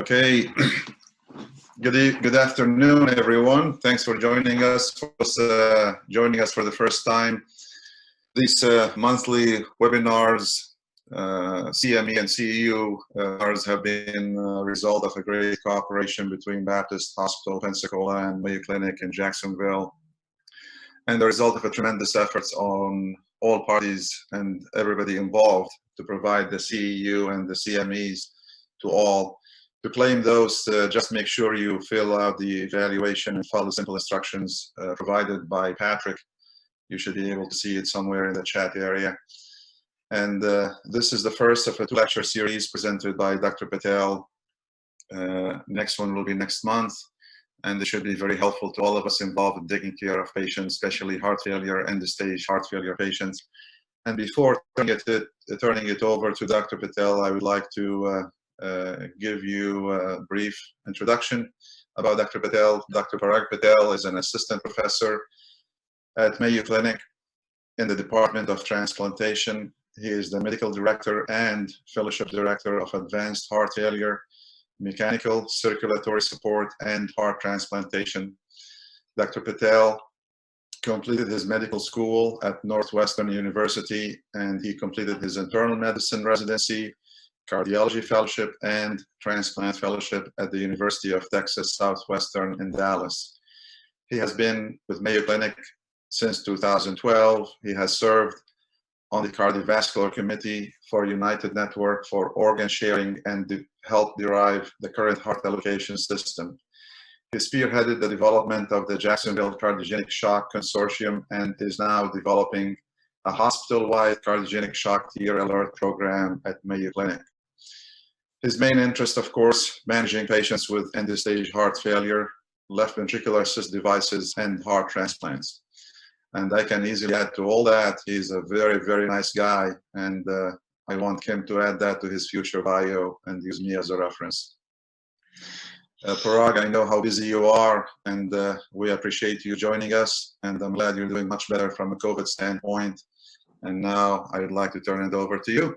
Okay, good afternoon, everyone. Thanks for joining us for the first time. These monthly webinars, CME and CEU have been a result of a great cooperation between Baptist Hospital, Pensacola, and Mayo Clinic in Jacksonville, and the result of a tremendous efforts on all parties and everybody involved to provide the CEU and the CMEs to all. To claim those, just make sure you fill out the evaluation and follow simple instructions provided by Patrick. You should be able to see it somewhere in the chat area. And this is the first of a two-lecture series presented by Dr. Patel. Next one will be next month, and it should be very helpful to all of us involved in taking care of patients, especially heart failure, end-stage heart failure patients. And before turning it over to Dr. Patel, I would like to give you a brief introduction about Dr. Patel. Dr. Parag Patel is an assistant professor at Mayo Clinic in the Department of Transplantation. He is the medical director and fellowship director of advanced heart failure, mechanical, circulatory support, and heart transplantation. Dr. Patel completed his medical school at Northwestern University, and he completed his internal medicine residency, cardiology fellowship, and transplant fellowship at the University of Texas Southwestern in Dallas. He has been with Mayo Clinic since 2012. He has served on the cardiovascular committee for United Network for Organ Sharing and helped derive the current heart allocation system. He spearheaded the development of the Jacksonville Cardiogenic Shock Consortium and is now developing a hospital-wide cardiogenic shock tier alert program at Mayo Clinic. His main interest, of course, managing patients with end-stage heart failure, left ventricular assist devices, and heart transplants. And I can easily add to all that, he's a very, very nice guy, and I want him to add that to his future bio and use me as a reference. Parag, I know how busy you are, and we appreciate you joining us, and I'm glad you're doing much better from a COVID standpoint. And now I would like to turn it over to you.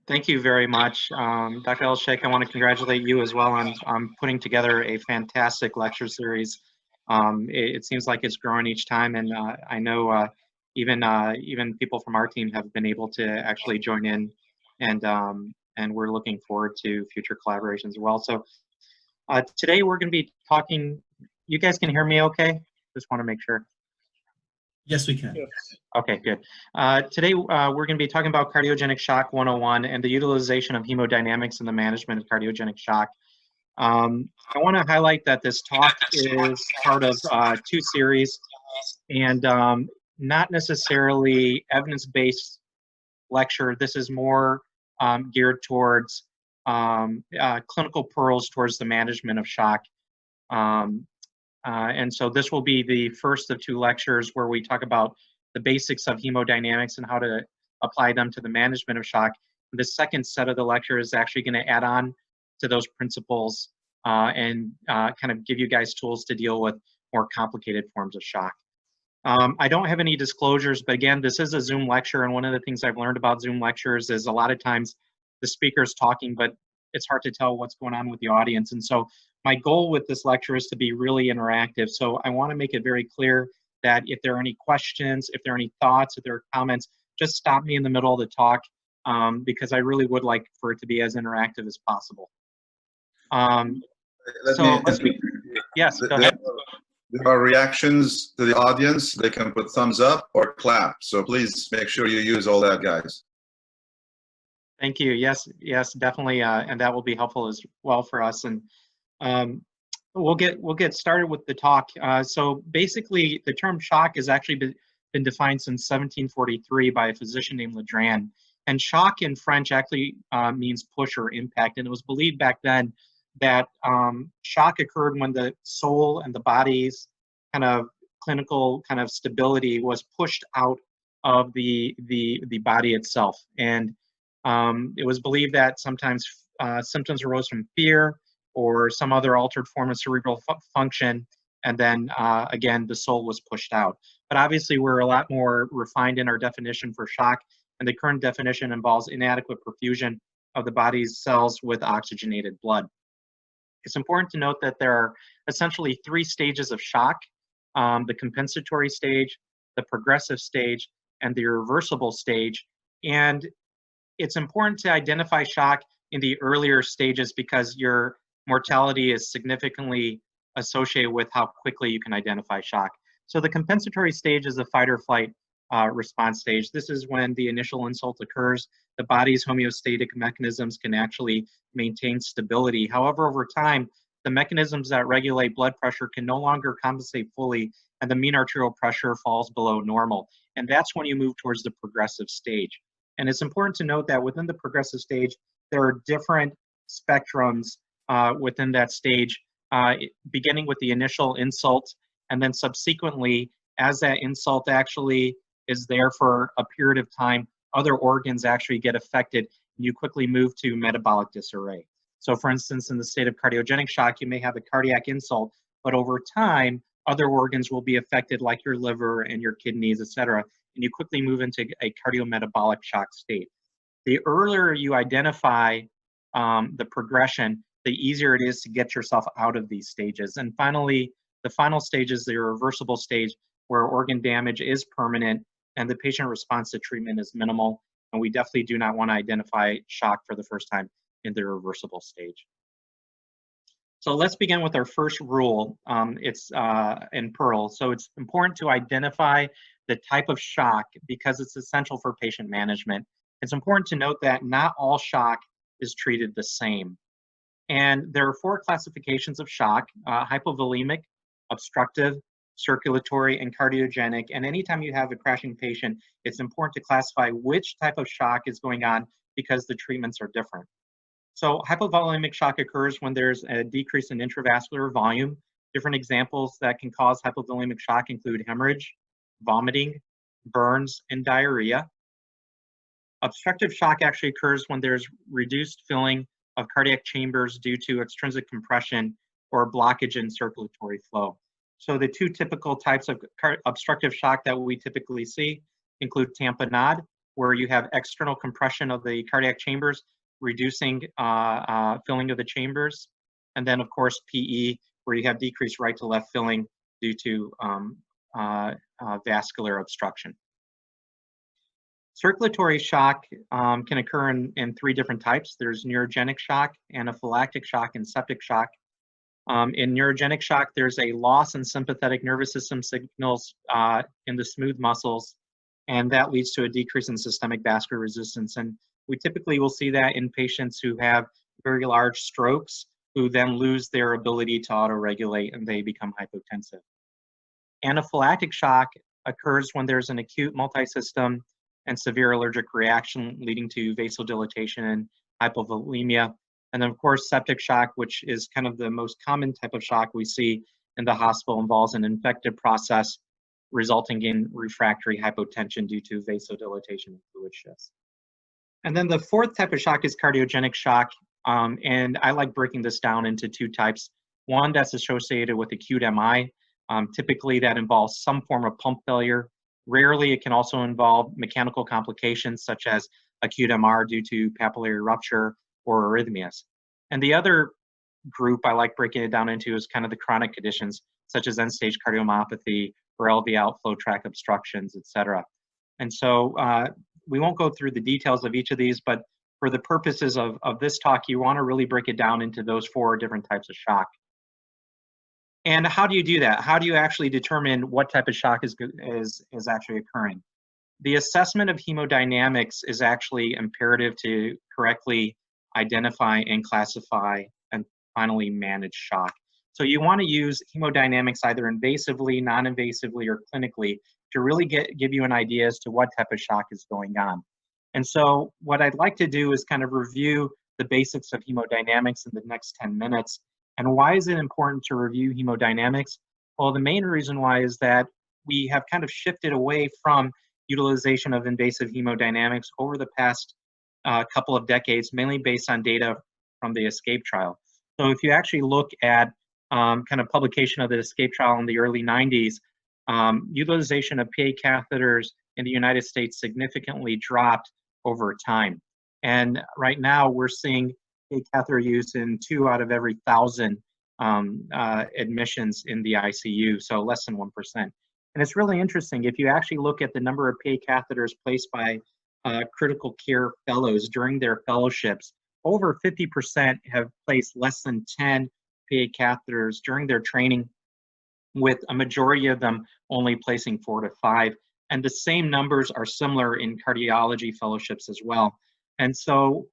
Thank you very much. Dr. El-Sheikh, I want to congratulate you as well on putting together a fantastic lecture series. It seems like it's growing each time, and I know even people from our team have been able to actually join in, and we're looking forward to future collaborations as well. So today we're going to be talking, you guys can hear me okay? Just want to make sure. Yes, we can. Yes. Okay, good. Today we're going to be talking about cardiogenic shock 101 and the utilization of hemodynamics in the management of cardiogenic shock. I want to highlight that this talk is part of two series and not necessarily evidence-based lecture. This is more geared towards clinical pearls towards the management of shock. And so this will be the first of two lectures where we talk about the basics of hemodynamics and how to apply them to the management of shock. The second set of the lecture is actually going to add on to those principles and kind of give you guys tools to deal with more complicated forms of shock. I don't have any disclosures, but again, this is a Zoom lecture, and one of the things I've learned about Zoom lectures is a lot of times the speaker's talking, but it's hard to tell what's going on with the audience. And so my goal with this lecture is to be really interactive. So I want to make it very clear that if there are any questions, if there are any thoughts, if there are comments, just stop me in the middle of the talk because I really would like for it to be as interactive as possible. Yes, go ahead. There are reactions to the audience. They can put thumbs up or clap. So please make sure you use all that, guys. Thank you. Yes, definitely, and that will be helpful as well for us. And we'll get started with the talk. So basically, the term shock has actually been defined since 1743 by a physician named Ledrain. And shock in French actually means push or impact. And it was believed back then that shock occurred when the soul and the body's kind of clinical kind of stability was pushed out of the body itself. And it was believed that sometimes symptoms arose from fear or some other altered form of cerebral function, and then again, the soul was pushed out. But obviously, we're a lot more refined in our definition for shock, and the current definition involves inadequate perfusion of the body's cells with oxygenated blood. It's important to note that there are essentially 3 stages of shock: the compensatory stage, the progressive stage, and the irreversible stage. And it's important to identify shock in the earlier stages because your mortality is significantly associated with how quickly you can identify shock. So the compensatory stage is the fight or flight response stage. This is when the initial insult occurs. The body's homeostatic mechanisms can actually maintain stability. However, over time, the mechanisms that regulate blood pressure can no longer compensate fully, and the mean arterial pressure falls below normal. And that's when you move towards the progressive stage. And it's important to note that within the progressive stage, there are different spectrums within that stage, beginning with the initial insult, and then subsequently, as that insult actually is there for a period of time, other organs actually get affected, and you quickly move to metabolic disarray. So for instance, in the state of cardiogenic shock, you may have a cardiac insult, but over time, other organs will be affected like your liver and your kidneys, et cetera, and you quickly move into a cardiometabolic shock state. The earlier you identify the progression, the easier it is to get yourself out of these stages. And finally, the final stage is the irreversible stage, where organ damage is permanent and the patient response to treatment is minimal. And we definitely do not want to identify shock for the first time in the irreversible stage. So let's begin with our first rule. It's in Pearl. So it's important to identify the type of shock because it's essential for patient management. It's important to note that not all shock is treated the same. And there are 4 classifications of shock: hypovolemic, obstructive, circulatory, and cardiogenic. And anytime you have a crashing patient, it's important to classify which type of shock is going on because the treatments are different. So hypovolemic shock occurs when there's a decrease in intravascular volume. Different examples that can cause hypovolemic shock include hemorrhage, vomiting, burns, and diarrhea. Obstructive shock actually occurs when there's reduced filling of cardiac chambers due to extrinsic compression or blockage in circulatory flow. So the 2 typical types of obstructive shock that we typically see include tamponade, where you have external compression of the cardiac chambers, reducing filling of the chambers. And then, of course, PE, where you have decreased right to left filling due to vascular obstruction. Circulatory shock can occur in 3 different types. There's neurogenic shock, anaphylactic shock, and septic shock. In neurogenic shock, there's a loss in sympathetic nervous system signals in the smooth muscles, and that leads to a decrease in systemic vascular resistance. And we typically will see that in patients who have very large strokes, who then lose their ability to autoregulate and they become hypotensive. Anaphylactic shock occurs when there's an acute multisystem and severe allergic reaction leading to vasodilatation and hypovolemia. And then, of course, septic shock, which is kind of the most common type of shock we see in the hospital, involves an infective process resulting in refractory hypotension due to vasodilatation and fluid shifts. And then the 4th type of shock is cardiogenic shock. And I like breaking this down into 2 types. One that's associated with acute MI. Typically that involves some form of pump failure. Rarely it can also involve mechanical complications such as acute MR due to papillary rupture or arrhythmias. And the other group I like breaking it down into is kind of the chronic conditions such as end-stage cardiomyopathy or LV outflow tract obstructions, et cetera. And so we won't go through the details of each of these, but for the purposes of this talk, you want to really break it down into those 4 different types of shock. And how do you do that? How do you actually determine what type of shock is actually occurring? The assessment of hemodynamics is actually imperative to correctly identify and classify and finally manage shock. So you want to use hemodynamics either invasively, non-invasively, or clinically to really give you an idea as to what type of shock is going on. And so what I'd like to do is kind of review the basics of hemodynamics in the next 10 minutes. And why is it important to review hemodynamics? Well, the main reason why is that we have kind of shifted away from utilization of invasive hemodynamics over the past couple of decades, mainly based on data from the ESCAPE trial. So if you actually look at kind of publication of the ESCAPE trial in the early 90s, utilization of PA catheters in the United States significantly dropped over time. And right now we're seeing PA catheter use in 2 out of every 1,000 admissions in the ICU, so less than 1%. And it's really interesting, if you actually look at the number of PA catheters placed by critical care fellows during their fellowships, over 50% have placed less than 10 PA catheters during their training, with a majority of them only placing 4 to 5. And the same numbers are similar in cardiology fellowships as well. And so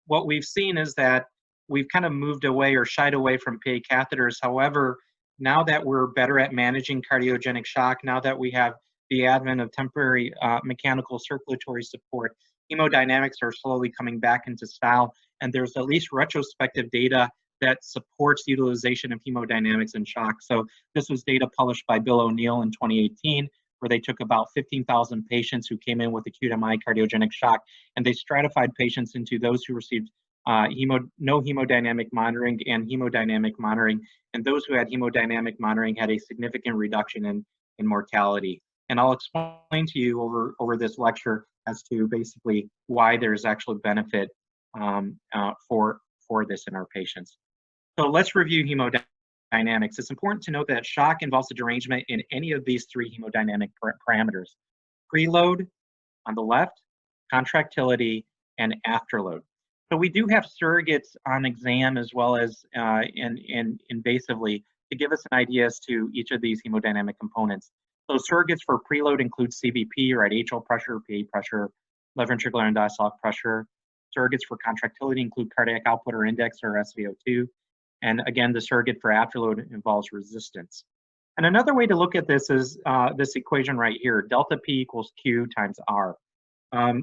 what we've seen is that we've kind of moved away or shied away from PA catheters. However, now that we're better at managing cardiogenic shock, now that we have the advent of temporary mechanical circulatory support, hemodynamics are slowly coming back into style, and there's at least retrospective data that supports utilization of hemodynamics in shock. So this was data published by Bill O'Neill in 2018, where they took about 15,000 patients who came in with acute MI cardiogenic shock, and they stratified patients into those who received no hemodynamic monitoring and hemodynamic monitoring, and those who had hemodynamic monitoring had a significant reduction in mortality. And I'll explain to you over this lecture as to basically why there's actually benefit for this in our patients. So let's review hemodynamics. It's important to note that shock involves a derangement in any of these 3 hemodynamic parameters: preload on the left, contractility, and afterload. So we do have surrogates on exam as well as invasively to give us an idea as to each of these hemodynamic components. So surrogates for preload include CVP, right atrial pressure, PA pressure, left ventricular and diastolic pressure. Surrogates for contractility include cardiac output or index or SVO2. And again, the surrogate for afterload involves resistance. And another way to look at this is this equation right here, delta P equals Q times R.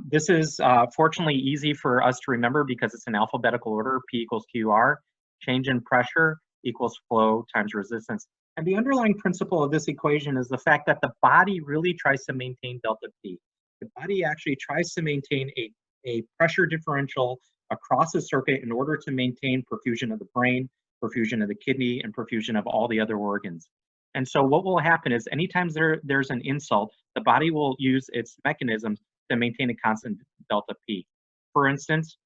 This is fortunately easy for us to remember because it's in alphabetical order. P equals QR. Change in pressure equals flow times resistance. And the underlying principle of this equation is the fact that the body really tries to maintain delta P. The body actually tries to maintain a pressure differential across the circuit in order to maintain perfusion of the brain, perfusion of the kidney, and perfusion of all the other organs. And so what will happen is anytime there's an insult, the body will use its mechanisms to maintain a constant delta P. For instance,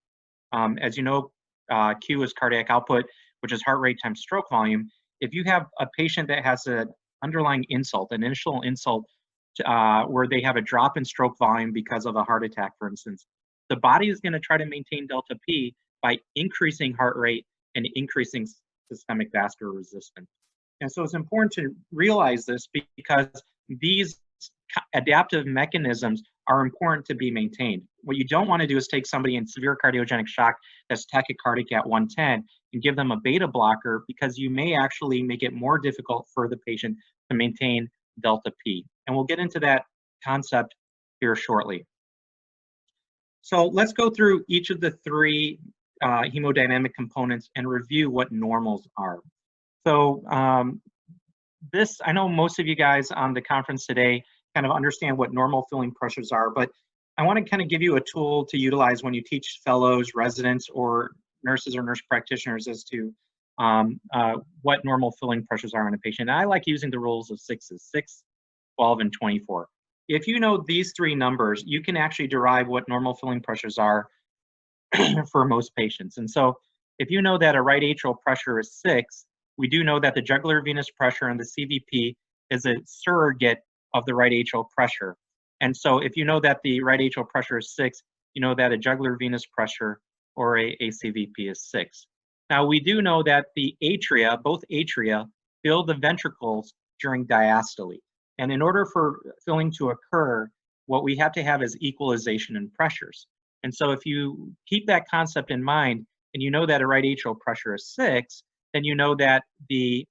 as you know, Q is cardiac output, which is heart rate times stroke volume. If you have a patient that has an underlying insult, an initial insult, where they have a drop in stroke volume because of a heart attack, for instance, the body is going to try to maintain delta P by increasing heart rate and increasing systemic vascular resistance. And so it's important to realize this because these adaptive mechanisms are important to be maintained. What you don't want to do is take somebody in severe cardiogenic shock that's tachycardic at 110 and give them a beta blocker, because you may actually make it more difficult for the patient to maintain delta P. And we'll get into that concept here shortly. So let's go through each of the 3 hemodynamic components and review what normals are. So I know most of you guys on the conference today kind of understand what normal filling pressures are, but I want to kind of give you a tool to utilize when you teach fellows, residents, or nurses or nurse practitioners as to what normal filling pressures are in a patient. And I like using the rules of 6, 12, and 24. If you know these 3 numbers, you can actually derive what normal filling pressures are for most patients. And so if you know that a right atrial pressure is 6, we do know that the jugular venous pressure and the CVP is a surrogate of the right atrial pressure. And so if you know that the right atrial pressure is 6, you know that a jugular venous pressure or a CVP is 6. Now we do know that the atria, both atria, fill the ventricles during diastole. And in order for filling to occur, what we have to have is equalization in pressures. And so if you keep that concept in mind, and you know that a right atrial pressure is 6, then you know that the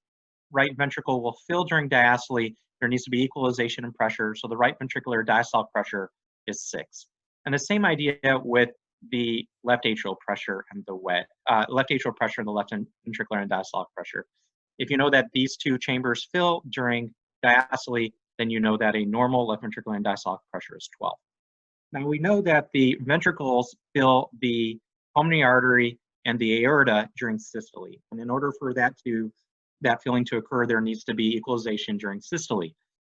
right ventricle will fill during diastole. There needs to be equalization in pressure, so the right ventricular diastolic pressure is 6. And the same idea with the left atrial pressure and the left atrial pressure and the left ventricular and diastolic pressure. If you know that these 2 chambers fill during diastole, then you know that a normal left ventricular and diastolic pressure is 12. Now we know that the ventricles fill the pulmonary artery and the aorta during systole. And in order for that filling to occur, there needs to be equalization during systole.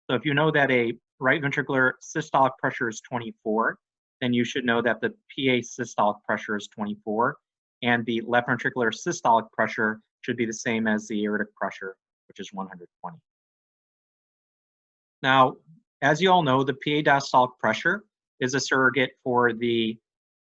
So if you know that a right ventricular systolic pressure is 24, then you should know that the PA systolic pressure is 24. and the left ventricular systolic pressure should be the same as the aortic pressure, which is 120. Now, as you all know, the PA diastolic pressure is a surrogate for the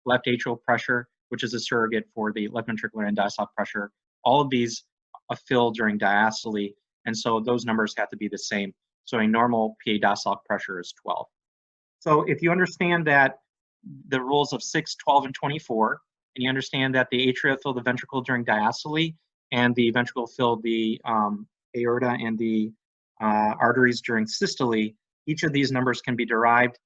left atrial pressure, which is a surrogate for the left ventricular end diastolic pressure. All of these are filled during diastole, and so those numbers have to be the same. So a normal PA diastolic pressure is 12. So if you understand that the rules of 6, 12, and 24, and you understand that the atria fill the ventricle during diastole, and the ventricle fill the aorta and the arteries during systole, each of these numbers can be derived,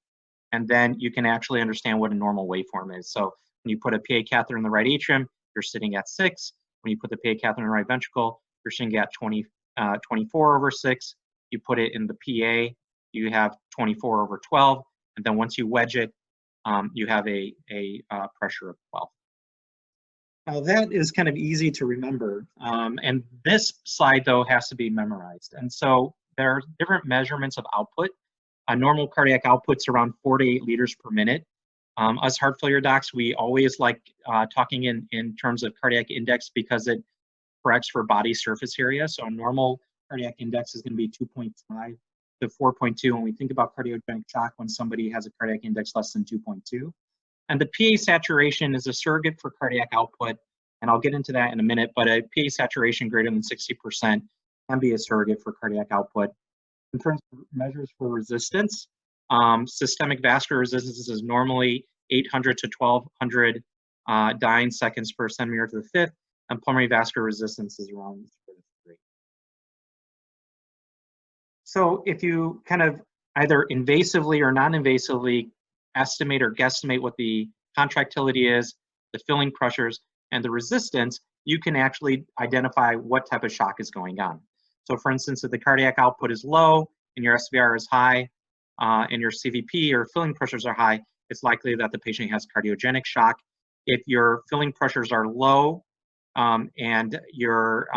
and then you can actually understand what a normal waveform is. So when you put a PA catheter in the right atrium, you're sitting at 6. When you put the PA catheter in the right ventricle, you're sitting at 24/6. You put it in the PA, you have 24/12, and then once you wedge it, you have a pressure of 12. Now that is kind of easy to remember, and this slide though has to be memorized. And so there are different measurements of output. A normal cardiac output's around 4 to 8 liters per minute. Us heart failure docs, we always like talking in terms of cardiac index because it corrects for body surface area. So a normal cardiac index is going to be 2.5 to 4.2 when we think about cardiogenic shock when somebody has a cardiac index less than 2.2. And the PA saturation is a surrogate for cardiac output, and I'll get into that in a minute, but a PA saturation greater than 60% can be a surrogate for cardiac output. In terms of measures for resistance, systemic vascular resistance is normally 800 to 1200 dyne seconds per centimeter to the fifth, and pulmonary vascular resistance is around 3. So if you kind of either invasively or non-invasively estimate or guesstimate what the contractility is, the filling pressures, and the resistance, you can actually identify what type of shock is going on. So for instance, if the cardiac output is low and your SVR is high and your CVP or filling pressures are high, it's likely that the patient has cardiogenic shock. If your filling pressures are low and your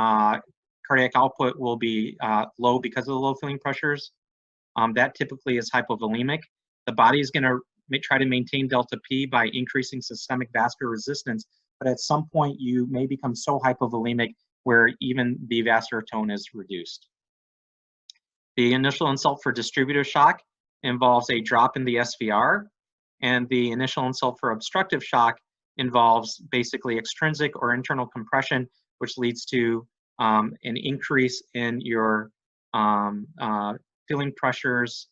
cardiac output will be low because of the low filling pressures, that typically is hypovolemic. The body is going to try to maintain delta P by increasing systemic vascular resistance, but at some point you may become so hypovolemic where even the vascular tone is reduced. The initial insult for distributive shock involves a drop in the SVR, and the initial insult for obstructive shock involves basically extrinsic or internal compression, which leads to an increase in your filling pressures.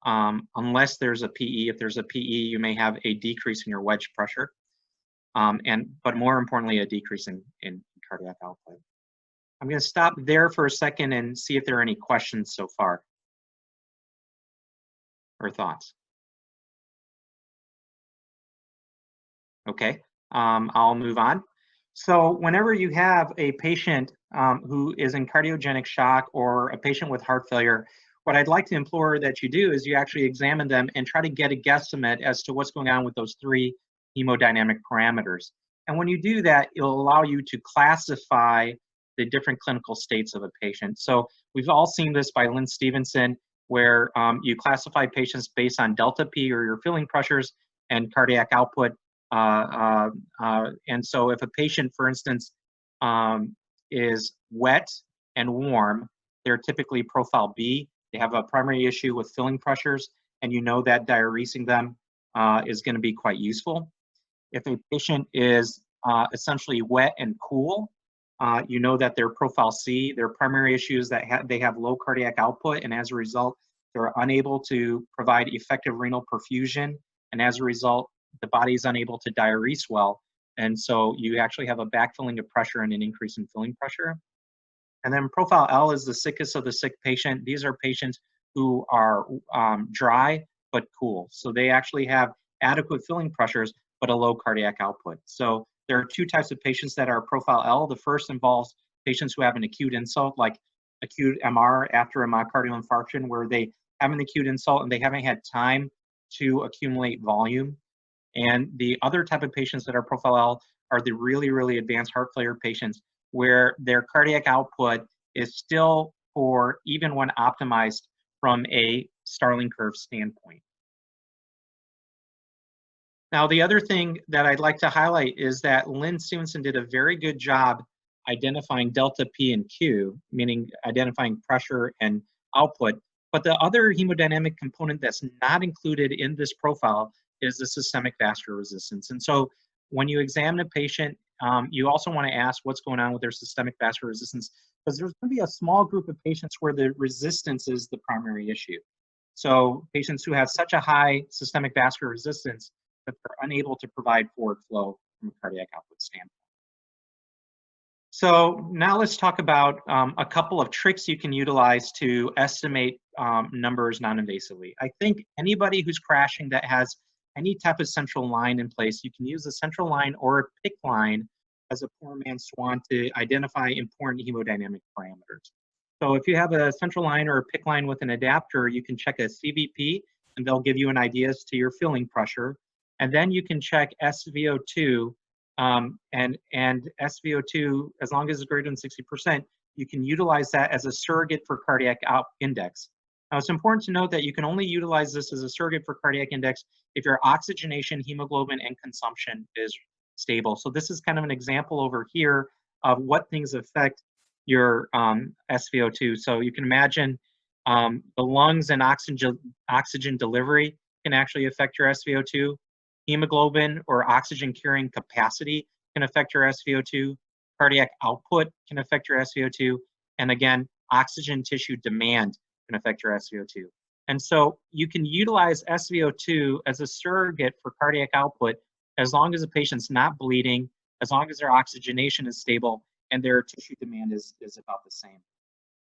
Unless there's a PE, if there's a PE, you may have a decrease in your wedge pressure, but more importantly, a decrease in cardiac output. I'm going to stop there for a second and see if there are any questions so far or thoughts. Okay, I'll move on. So whenever you have a patient who is in cardiogenic shock or a patient with heart failure, what I'd like to implore that you do is you actually examine them and try to get a guesstimate as to what's going on with those 3 hemodynamic parameters. And when you do that, it'll allow you to classify the different clinical states of a patient. So we've all seen this by Lynn Stevenson, where you classify patients based on delta P or your filling pressures and cardiac output. And so if a patient, for instance, is wet and warm, they're typically profile B. They have a primary issue with filling pressures, and you know that diuresing them is going to be quite useful. If a patient is essentially wet and cool, you know that they're profile C. Their primary issue is that they have low cardiac output, and as a result, they're unable to provide effective renal perfusion, and as a result, the body is unable to diurese well, and so you actually have a backfilling of pressure and an increase in filling pressure. And then profile L is the sickest of the sick patient. These are patients who are dry but cool, so they actually have adequate filling pressures but a low cardiac output. So there are 2 types of patients that are profile L. The first involves patients who have an acute insult, like acute MR after a myocardial infarction, where they have an acute insult and they haven't had time to accumulate volume. And the other type of patients that are profile L are the really, really advanced heart failure patients, where their cardiac output is still poor, even when optimized from a Starling curve standpoint. Now, the other thing that I'd like to highlight is that Lynn Stevenson did a very good job identifying delta P and Q, meaning identifying pressure and output. But the other hemodynamic component that's not included in this profile is the systemic vascular resistance. And so when you examine a patient, you also want to ask what's going on with their systemic vascular resistance, because there's going to be a small group of patients where the resistance is the primary issue. So patients who have such a high systemic vascular resistance that they're unable to provide forward flow from a cardiac output standpoint. So now let's talk about a couple of tricks you can utilize to estimate numbers non-invasively. I think anybody who's crashing that has any type of central line in place, you can use a central line or a PICC line as a poor man's swan to identify important hemodynamic parameters. So if you have a central line or a PICC line with an adapter, you can check a CVP and they'll give you an idea as to your filling pressure. And then you can check SVO2, and SVO2, as long as it's greater than 60%, you can utilize that as a surrogate for cardiac index. Now, it's important to note that you can only utilize this as a surrogate for cardiac index if your oxygenation, hemoglobin, and consumption is stable. So this is kind of an example over here of what things affect your SVO2. So you can imagine the lungs and oxygen delivery can actually affect your SVO2. Hemoglobin or oxygen carrying capacity can affect your SVO2. Cardiac output can affect your SVO2. And again, oxygen tissue demand can affect your SVO2. And so you can utilize SVO2 as a surrogate for cardiac output as long as the patient's not bleeding, as long as their oxygenation is stable, and their tissue demand is about the same.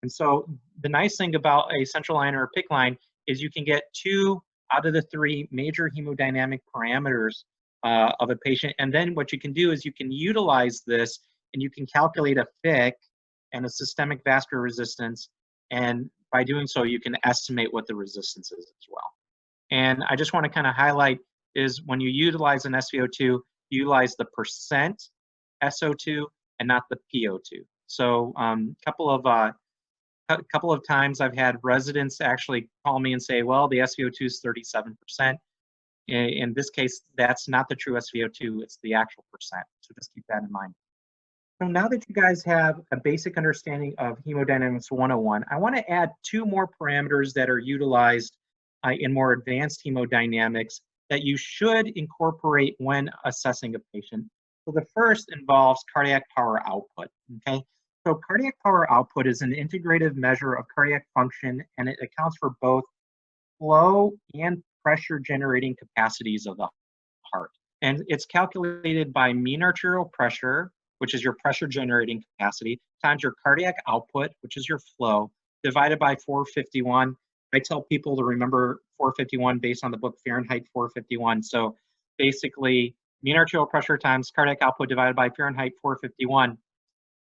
And so the nice thing about a central line or a PICC line is you can get 2 out of the 3 major hemodynamic parameters of a patient. And then what you can do is you can utilize this and you can calculate a FIC and a systemic vascular resistance. And by doing so, you can estimate what the resistance is as well. And I just want to kind of highlight is when you utilize an SVO2, you utilize the percent SO2 and not the PO2. So a couple of times I've had residents actually call me and say, well, the SVO2 is 37%. In this case, that's not the true SVO2, it's the actual percent. So just keep that in mind. So now that you guys have a basic understanding of Hemodynamics 101, I want to add 2 more parameters that are utilized in more advanced hemodynamics that you should incorporate when assessing a patient. So the first involves cardiac power output, okay? So cardiac power output is an integrative measure of cardiac function, and it accounts for both flow and pressure generating capacities of the heart. And it's calculated by mean arterial pressure, which is your pressure generating capacity, times your cardiac output, which is your flow, divided by 451. I tell people to remember 451 based on the book Fahrenheit 451. So basically, mean arterial pressure times cardiac output divided by Fahrenheit 451.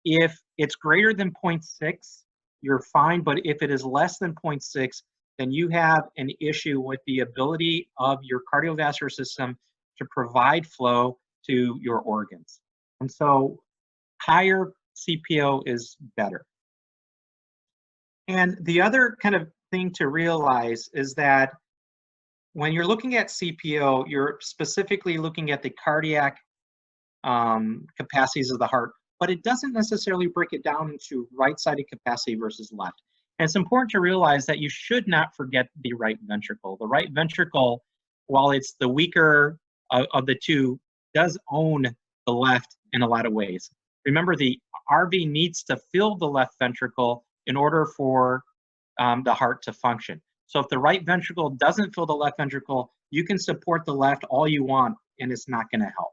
If it's greater than 0.6, you're fine, but if it is less than 0.6, then you have an issue with the ability of your cardiovascular system to provide flow to your organs. And so higher CPO is better. And the other kind of thing to realize is that when you're looking at CPO, you're specifically looking at the cardiac capacities of the heart, but it doesn't necessarily break it down into right-sided capacity versus left. And it's important to realize that you should not forget the right ventricle. The right ventricle, while it's the weaker of the two, does own the left in a lot of ways. Remember, the RV needs to fill the left ventricle in order for the heart to function. So if the right ventricle doesn't fill the left ventricle, you can support the left all you want, and it's not going to help.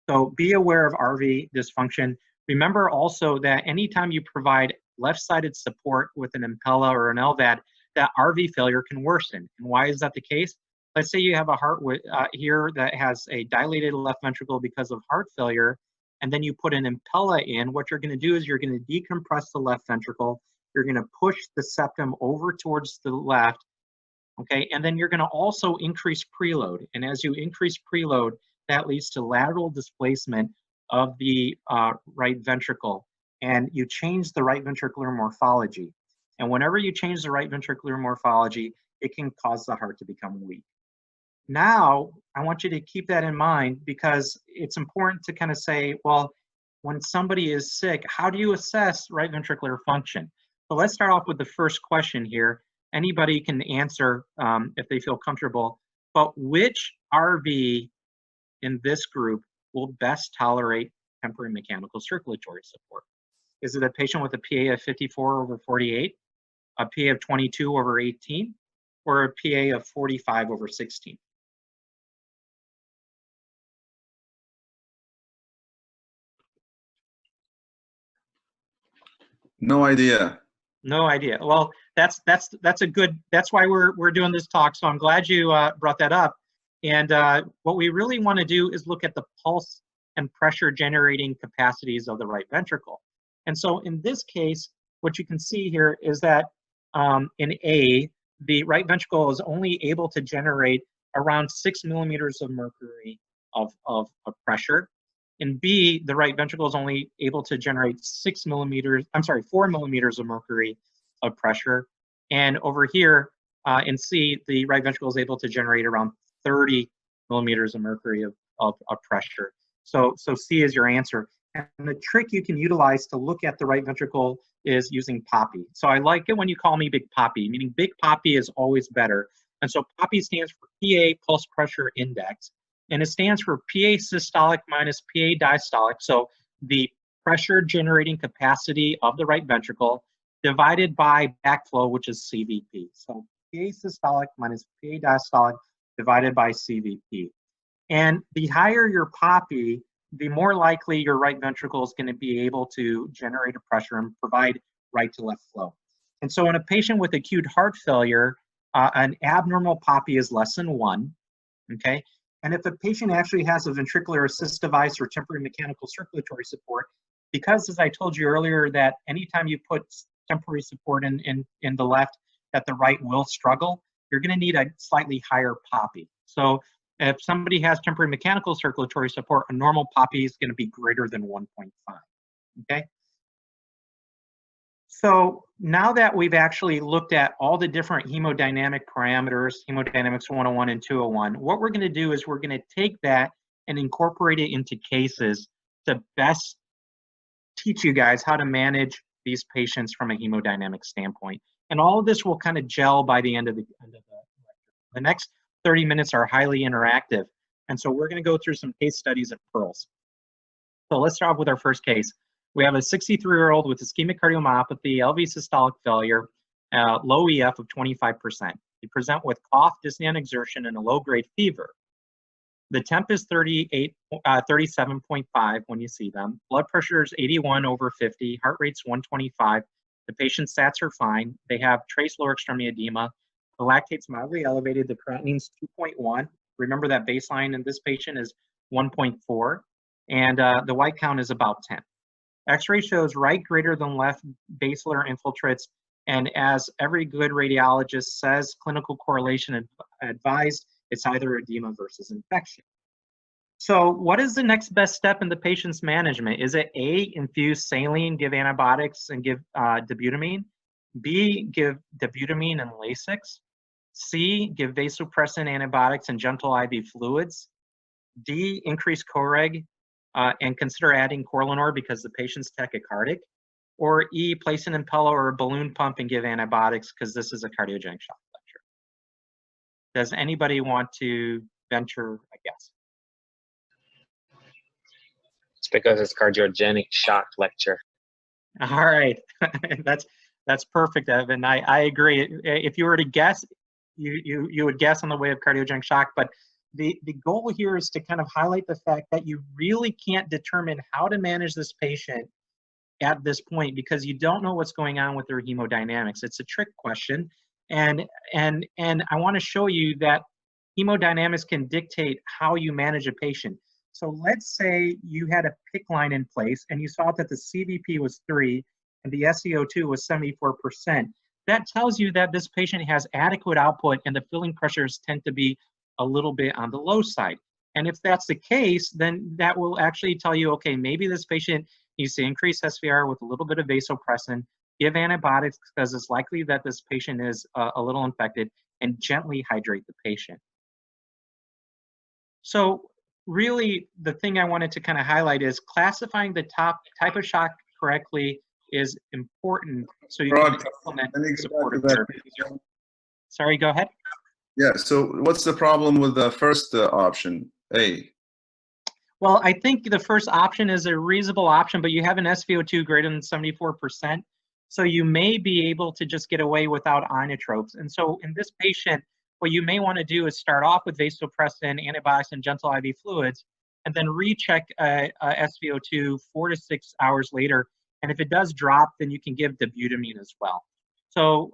So be aware of RV dysfunction. Remember also that anytime you provide left-sided support with an Impella or an LVAD, that RV failure can worsen. And why is that the case? Let's say you have a heart here that has a dilated left ventricle because of heart failure, and then you put an Impella in. What you're going to do is you're going to decompress the left ventricle. You're going to push the septum over towards the left, okay? And then you're going to also increase preload. And as you increase preload, that leads to lateral displacement of the right ventricle. And you change the right ventricular morphology. And whenever you change the right ventricular morphology, it can cause the heart to become weak. Now, I want you to keep that in mind because it's important to kind of say, well, when somebody is sick, how do you assess right ventricular function? So let's start off with the first question here. Anybody can answer if they feel comfortable, but which RV in this group will best tolerate temporary mechanical circulatory support? Is it a patient with a PA of 54 over 48, a PA of 22 over 18, or a PA of 45 over 16? No idea. No idea. Well, that's a good. That's why we're doing this talk. So I'm glad you brought that up. And what we really want to do is look at the pulse and pressure generating capacities of the right ventricle. And so in this case, what you can see here is that in A, the right ventricle is only able to generate around 6 millimeters of mercury of pressure. In B, the right ventricle is only able to generate 4 millimeters of mercury of pressure. And over here in C, the right ventricle is able to generate around 30 millimeters of mercury of pressure. So C is your answer. And the trick you can utilize to look at the right ventricle is using POPI. So I like it when you call me Big Poppy, meaning Big Poppy is always better. And so POPI stands for PA Pulse Pressure Index. And it stands for PA systolic minus PA diastolic. So the pressure generating capacity of the right ventricle divided by backflow, which is CVP. So PA systolic minus PA diastolic divided by CVP. And the higher your POPI, the more likely your right ventricle is going to be able to generate a pressure and provide right to left flow. And so in a patient with acute heart failure, an abnormal POPI is less than 1, okay? And if a patient actually has a ventricular assist device or temporary mechanical circulatory support, because as I told you earlier that anytime you put temporary support in the left, that the right will struggle, you're going to need a slightly higher POPI. So if somebody has temporary mechanical circulatory support, a normal POPI is going to be greater than 1.5, okay? So now that we've actually looked at all the different hemodynamic parameters, Hemodynamics 101 and 201, what we're going to do is we're going to take that and incorporate it into cases to best teach you guys how to manage these patients from a hemodynamic standpoint. And all of this will kind of gel by the end of the lecture. The next 30 minutes are highly interactive. And so we're going to go through some case studies at Pearls. So let's start off with our first case. We have a 63-year-old with ischemic cardiomyopathy, LV systolic failure, low EF of 25%. They present with cough, dyspnea, and exertion, and a low-grade fever. The temp is 37.5 when you see them. Blood pressure is 81 over 50. Heart rate's 125. The patient's stats are fine. They have trace lower extremity edema. The lactate's mildly elevated. The creatinine's 2.1. Remember that baseline in this patient is 1.4. And the white count is about 10. X-ray shows right greater than left basilar infiltrates, and as every good radiologist says, clinical correlation advised, it's either edema versus infection. So what is the next best step in the patient's management? Is it A, infuse saline, give antibiotics, and give dobutamine? B, give dobutamine and Lasix? C, give vasopressin, antibiotics, and gentle IV fluids? D, increase coreg and consider adding Corlinor because the patient's tachycardic? Or E, place an Impella or a balloon pump and give antibiotics because this is a cardiogenic shock lecture. Does anybody want to venture a guess? It's because it's cardiogenic shock lecture. All right, that's perfect, Evan. I agree. If you were to guess, you would guess on the way of cardiogenic shock, but the goal here is to kind of highlight the fact that you really can't determine how to manage this patient at this point because you don't know what's going on with their hemodynamics. It's a trick question, and I want to show you that hemodynamics can dictate how you manage a patient. So let's say you had a PICC line in place and you saw that the CVP was 3 and the SCO2 was 74%. That tells you that this patient has adequate output and the filling pressures tend to be a little bit on the low side. And if that's the case, then that will actually tell you, okay, maybe this patient needs to increase SVR with a little bit of vasopressin, give antibiotics because it's likely that this patient is a little infected, and gently hydrate the patient. So really, the thing I wanted to kind of highlight is classifying the type of shock correctly is important so you can Parag, implement can you go back to supportive that? therapy. Sorry, go ahead. Yeah, so what's the problem with the first option, A? Well, I think the first option is a reasonable option, but you have an SVO2 greater than 74%. So you may be able to just get away without inotropes. And so in this patient, what you may want to do is start off with vasopressin, antibiotics, and gentle IV fluids, and then recheck a SVO2 4 to 6 hours later. And if it does drop, then you can give dobutamine as well. So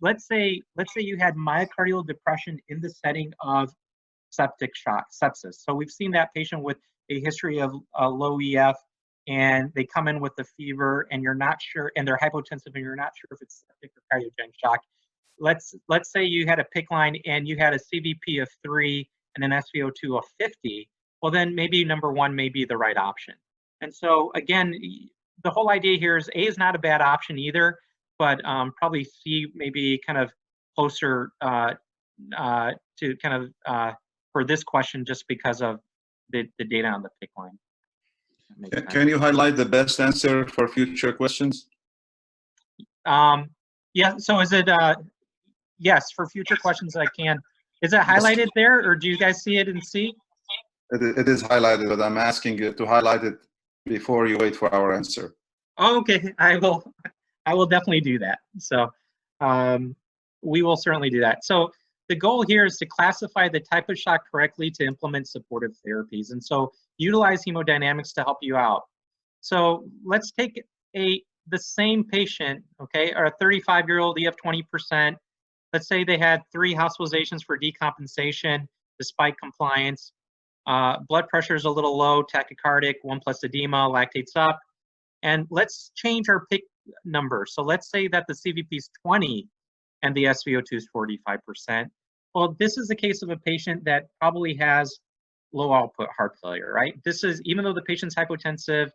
let's say you had myocardial depression in the setting of septic shock, sepsis. So we've seen that patient with a history of low EF, and they come in with a fever, and you're not sure, and they're hypotensive, and you're not sure if it's septic or cardiogenic shock. Let's say you had a PICC line and you had a CVP of 3 and an SVO2 of 50. Well, then maybe number 1 may be the right option. And so again, the whole idea here is A is not a bad option either, but probably C maybe kind of closer to kind of for this question just because of the data on the PICC line. Can you highlight the best answer for future questions? Yeah, so is it, yes, for future questions I can. Is it highlighted there, or do you guys see it in C? It is highlighted, but I'm asking you to highlight it before you wait for our answer. Oh, okay, I will definitely do that. So we will certainly do that. So the goal here is to classify the type of shock correctly to implement supportive therapies. And so utilize hemodynamics to help you out. So let's take the same patient, okay, or a 35-year-old EF 20%. Let's say they had 3 hospitalizations for decompensation despite compliance. Blood pressure is a little low, tachycardic, 1+ edema, lactates up. And let's change our PICC number. So let's say that the CVP is 20 and the SVO2 is 45%. Well, this is the case of a patient that probably has low output heart failure, right? This is, even though the patient's hypotensive,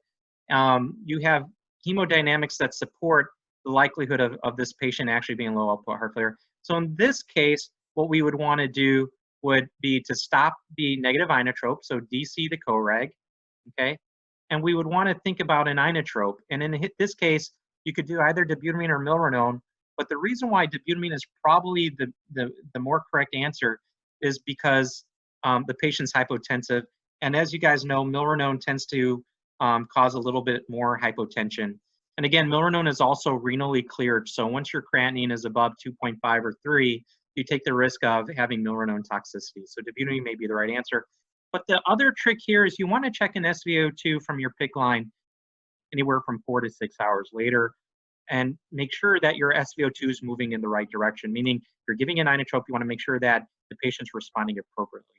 you have hemodynamics that support the likelihood of this patient actually being low output heart failure. So in this case, what we would want to do would be to stop the negative inotrope, so DC the co-reg, okay? And we would want to think about an inotrope. And in this case, you could do either dobutamine or milrinone. But the reason why dobutamine is probably the more correct answer is because the patient's hypotensive. And as you guys know, milrinone tends to cause a little bit more hypotension. And again, milrinone is also renally cleared. So once your creatinine is above 2.5 or 3, you take the risk of having milrinone toxicity. So dobutamine may be the right answer. But the other trick here is you want to check an SVO2 from your PICC line anywhere from 4 to 6 hours later, and make sure that your SVO2 is moving in the right direction, meaning you're giving an inotrope, you want to make sure that the patient's responding appropriately.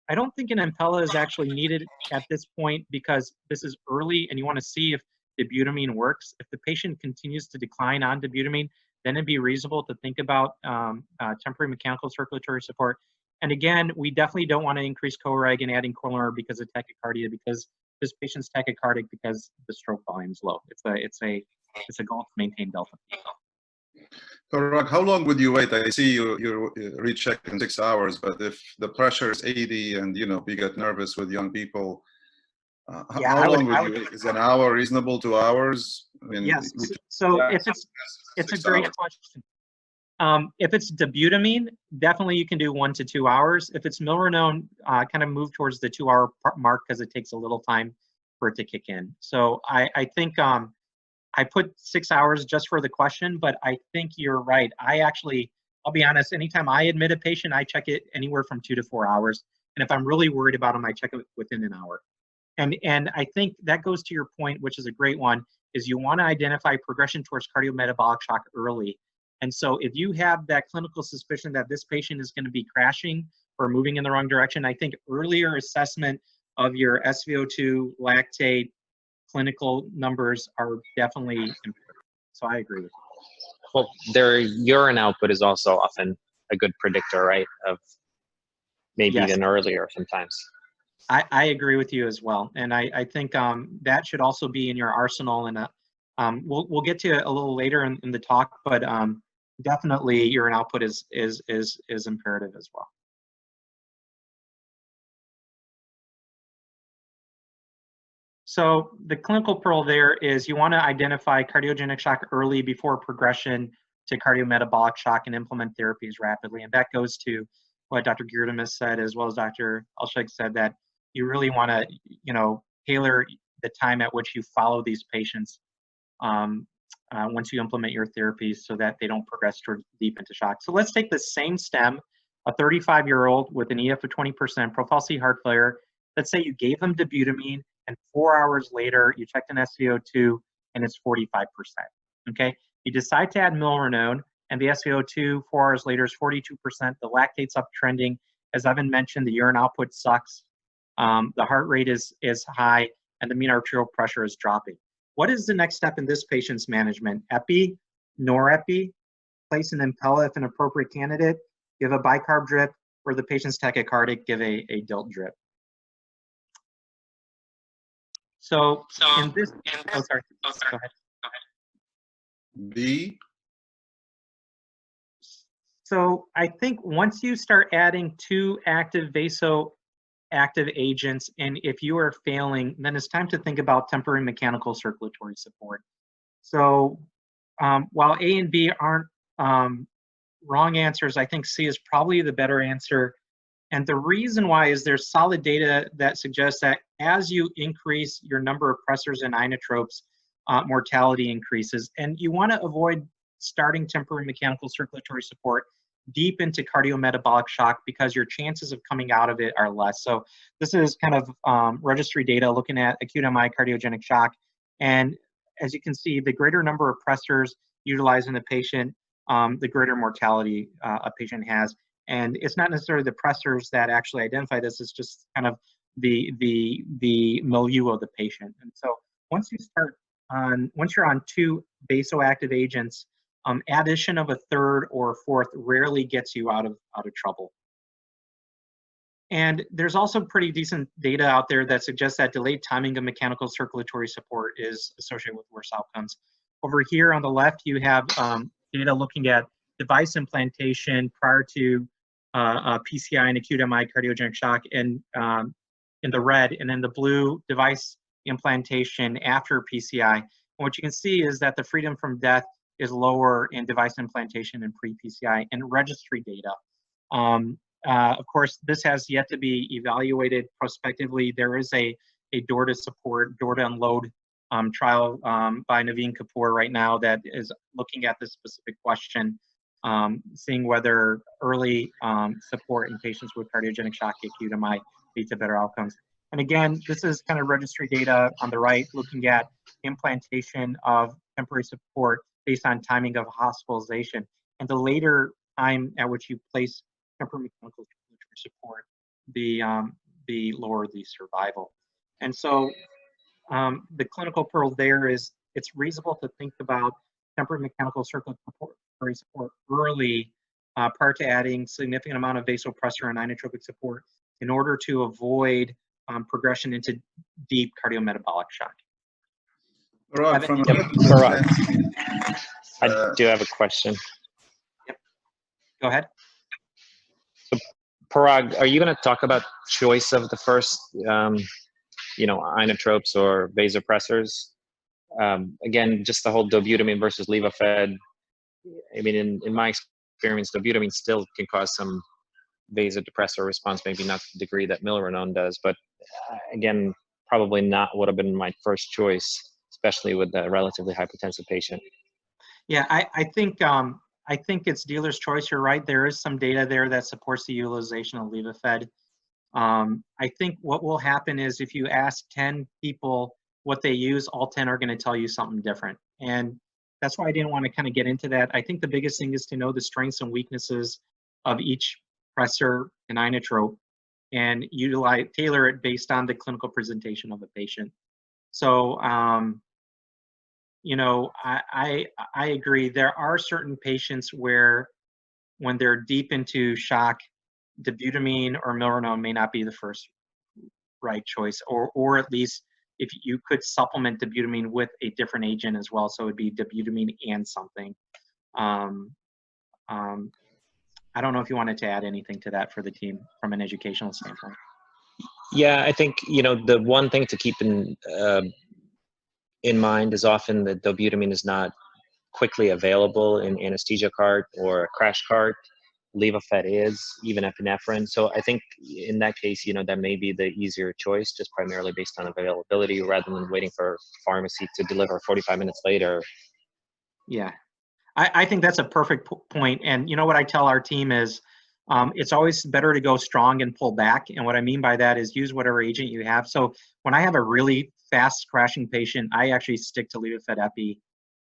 I don't think an Impella is actually needed at this point because this is early and you want to see if dobutamine works. If the patient continues to decline on dobutamine, then it'd be reasonable to think about temporary mechanical circulatory support. And again, we definitely don't want to increase co-reg and adding coronary because of tachycardia, because this patient's tachycardic because the stroke volume is low. It's a goal to maintain delta P. Parag, how long would you wait? I see you recheck in 6 hours, but if the pressure is 80 and we get nervous with young people, how long would you wait? Is an hour reasonable? 2 hours? I mean, yes. So if it's a great question. If it's dobutamine, definitely you can do 1 to 2 hours. If it's milrinone, kind of move towards the 2-hour mark because it takes a little time for it to kick in. So I think I put 6 hours just for the question, but I think you're right. I'll be honest, anytime I admit a patient, I check it anywhere from 2 to 4 hours. And if I'm really worried about them, I check it within an hour. And I think that goes to your point, which is a great one, is you want to identify progression towards cardiometabolic shock early. And so if you have that clinical suspicion that this patient is going to be crashing or moving in the wrong direction, I think earlier assessment of your SVO2, lactate, clinical numbers are definitely important. So I agree with you. Well, their urine output is also often a good predictor, right, of maybe even earlier sometimes. I agree with you as well. And I think that should also be in your arsenal. And we'll get to it a little later in the talk, but definitely urine output is imperative as well. So the clinical pearl there is you want to identify cardiogenic shock early before progression to cardiometabolic shock and implement therapies rapidly. And that goes to what Dr. Geerdemus said, as well as Dr. Alshek said, that you really want to, tailor the time at which you follow these patients once you implement your therapies so that they don't progress deep into shock. So let's take the same stem, a 35-year-old with an EF of 20%, profile C heart failure. Let's say you gave them dobutamine, and 4 hours later, you checked an SpO2, and it's 45%, okay? You decide to add milrinone, and the SpO2 4 hours later is 42%. The lactate's uptrending. As Evan mentioned, the urine output sucks. The heart rate is high, and the mean arterial pressure is dropping. What is the next step in this patient's management? Epi, norepi, place an Impella if an appropriate candidate, give a bicarb drip, or the patient's tachycardic, give a DILT drip. So in this, oh, sorry. Go ahead. B. So I think once you start adding 2 active vasoactive agents, and if you are failing, then it's time to think about temporary mechanical circulatory support. So while A and B aren't wrong answers, I think C is probably the better answer. And the reason why is there's solid data that suggests that as you increase your number of pressors and inotropes, mortality increases. And you want to avoid starting temporary mechanical circulatory support deep into cardiometabolic shock because your chances of coming out of it are less. So this is kind of registry data looking at acute MI cardiogenic shock. And as you can see, the greater number of pressors utilized in the patient, the greater mortality a patient has. And it's not necessarily the pressors that actually identify this, it's just kind of the milieu of the patient. And so once you're on 2 vasoactive agents, addition of a 3rd or 4th rarely gets you out of trouble. And there's also pretty decent data out there that suggests that delayed timing of mechanical circulatory support is associated with worse outcomes. Over here on the left, you have data looking at device implantation prior to PCI and acute MI cardiogenic shock in the red, and then the blue device implantation after PCI. And what you can see is that the freedom from death is lower in device implantation and pre-PCI in registry data. Of course, this has yet to be evaluated prospectively. There is a door to unload trial by Naveen Kapoor right now that is looking at this specific question, seeing whether early support in patients with cardiogenic shock acute MI leads to better outcomes. And again, this is kind of registry data on the right, looking at implantation of temporary support based on timing of hospitalization. And the later time at which you place temporary mechanical support, the lower the survival. And so the clinical pearl there is it's reasonable to think about temporary mechanical circulatory support early prior to adding significant amount of vasopressor and inotropic support in order to avoid progression into deep cardiometabolic shock. Parag, from I do have a question. Yep. Go ahead. So, Parag, are you going to talk about choice of the first, inotropes or vasopressors? Again, just the whole dobutamine versus Levofed. I mean, in my experience, dobutamine still can cause some vasodepressor response, maybe not to the degree that milrinone does, but again, probably not would have been my first choice, especially with a relatively hypertensive patient. Yeah, I think it's dealer's choice. You're right. There is some data there that supports the utilization of Levofed. I think what will happen is if you ask 10 people what they use, all 10 are going to tell you something different. And that's why I didn't want to kind of get into that. I think the biggest thing is to know the strengths and weaknesses of each pressor and inotrope and tailor it based on the clinical presentation of the patient. So, I agree. There are certain patients where when they're deep into shock, dobutamine or milrinone may not be the first right choice, or at least if you could supplement dobutamine with a different agent as well. So it would be dobutamine and something. I don't know if you wanted to add anything to that for the team from an educational standpoint. Yeah, I think, the one thing to keep in mind is often that dobutamine is not quickly available in anesthesia cart or a crash cart. Levofed is, even epinephrine. So I think in that case, that may be the easier choice, just primarily based on availability rather than waiting for pharmacy to deliver 45 minutes later. Yeah, I think that's a perfect point. And you know what I tell our team is, it's always better to go strong and pull back. And what I mean by that is use whatever agent you have. So when I have a really fast crashing patient, I actually stick to Levofed epi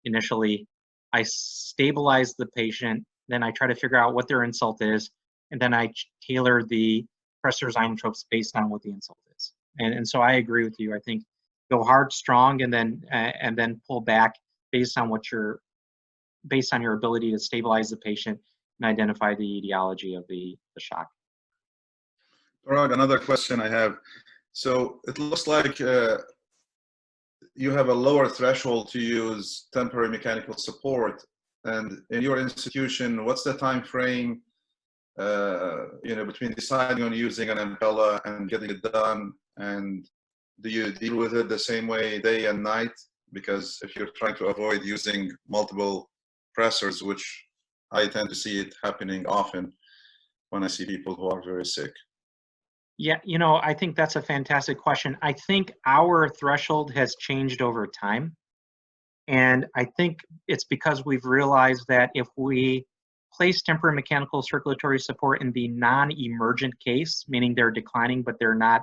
initially. I stabilize the patient, then I try to figure out what their insult is, and then I tailor the pressors inotropes based on what the insult is. And so I agree with you. I think go hard, strong, and then pull back based on your ability to stabilize the patient and identify the etiology of the shock. Parag, another question I have. So it looks like you have a lower threshold to use temporary mechanical support. And in your institution, what's the time frame between deciding on using an Impella and getting it done? And do you deal with it the same way day and night? Because if you're trying to avoid using multiple pressors, which I tend to see it happening often when I see people who are very sick. Yeah, I think that's a fantastic question. I think our threshold has changed over time. And I think it's because we've realized that if we place temporary mechanical circulatory support in the non-emergent case, meaning they're declining but they're not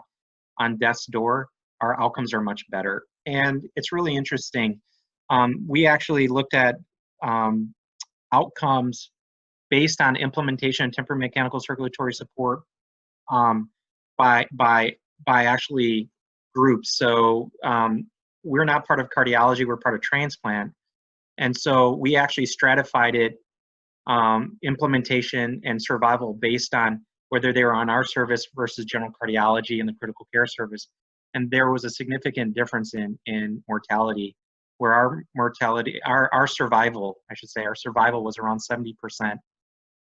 on death's door, our outcomes are much better. And it's really interesting. We actually looked at outcomes based on implementation of temporary mechanical circulatory support by actually groups. So we're not part of cardiology, we're part of transplant. And so we actually stratified it, implementation and survival based on whether they were on our service versus general cardiology and the critical care service. And there was a significant difference in mortality, where our mortality, our survival, I should say, our survival was around 70%.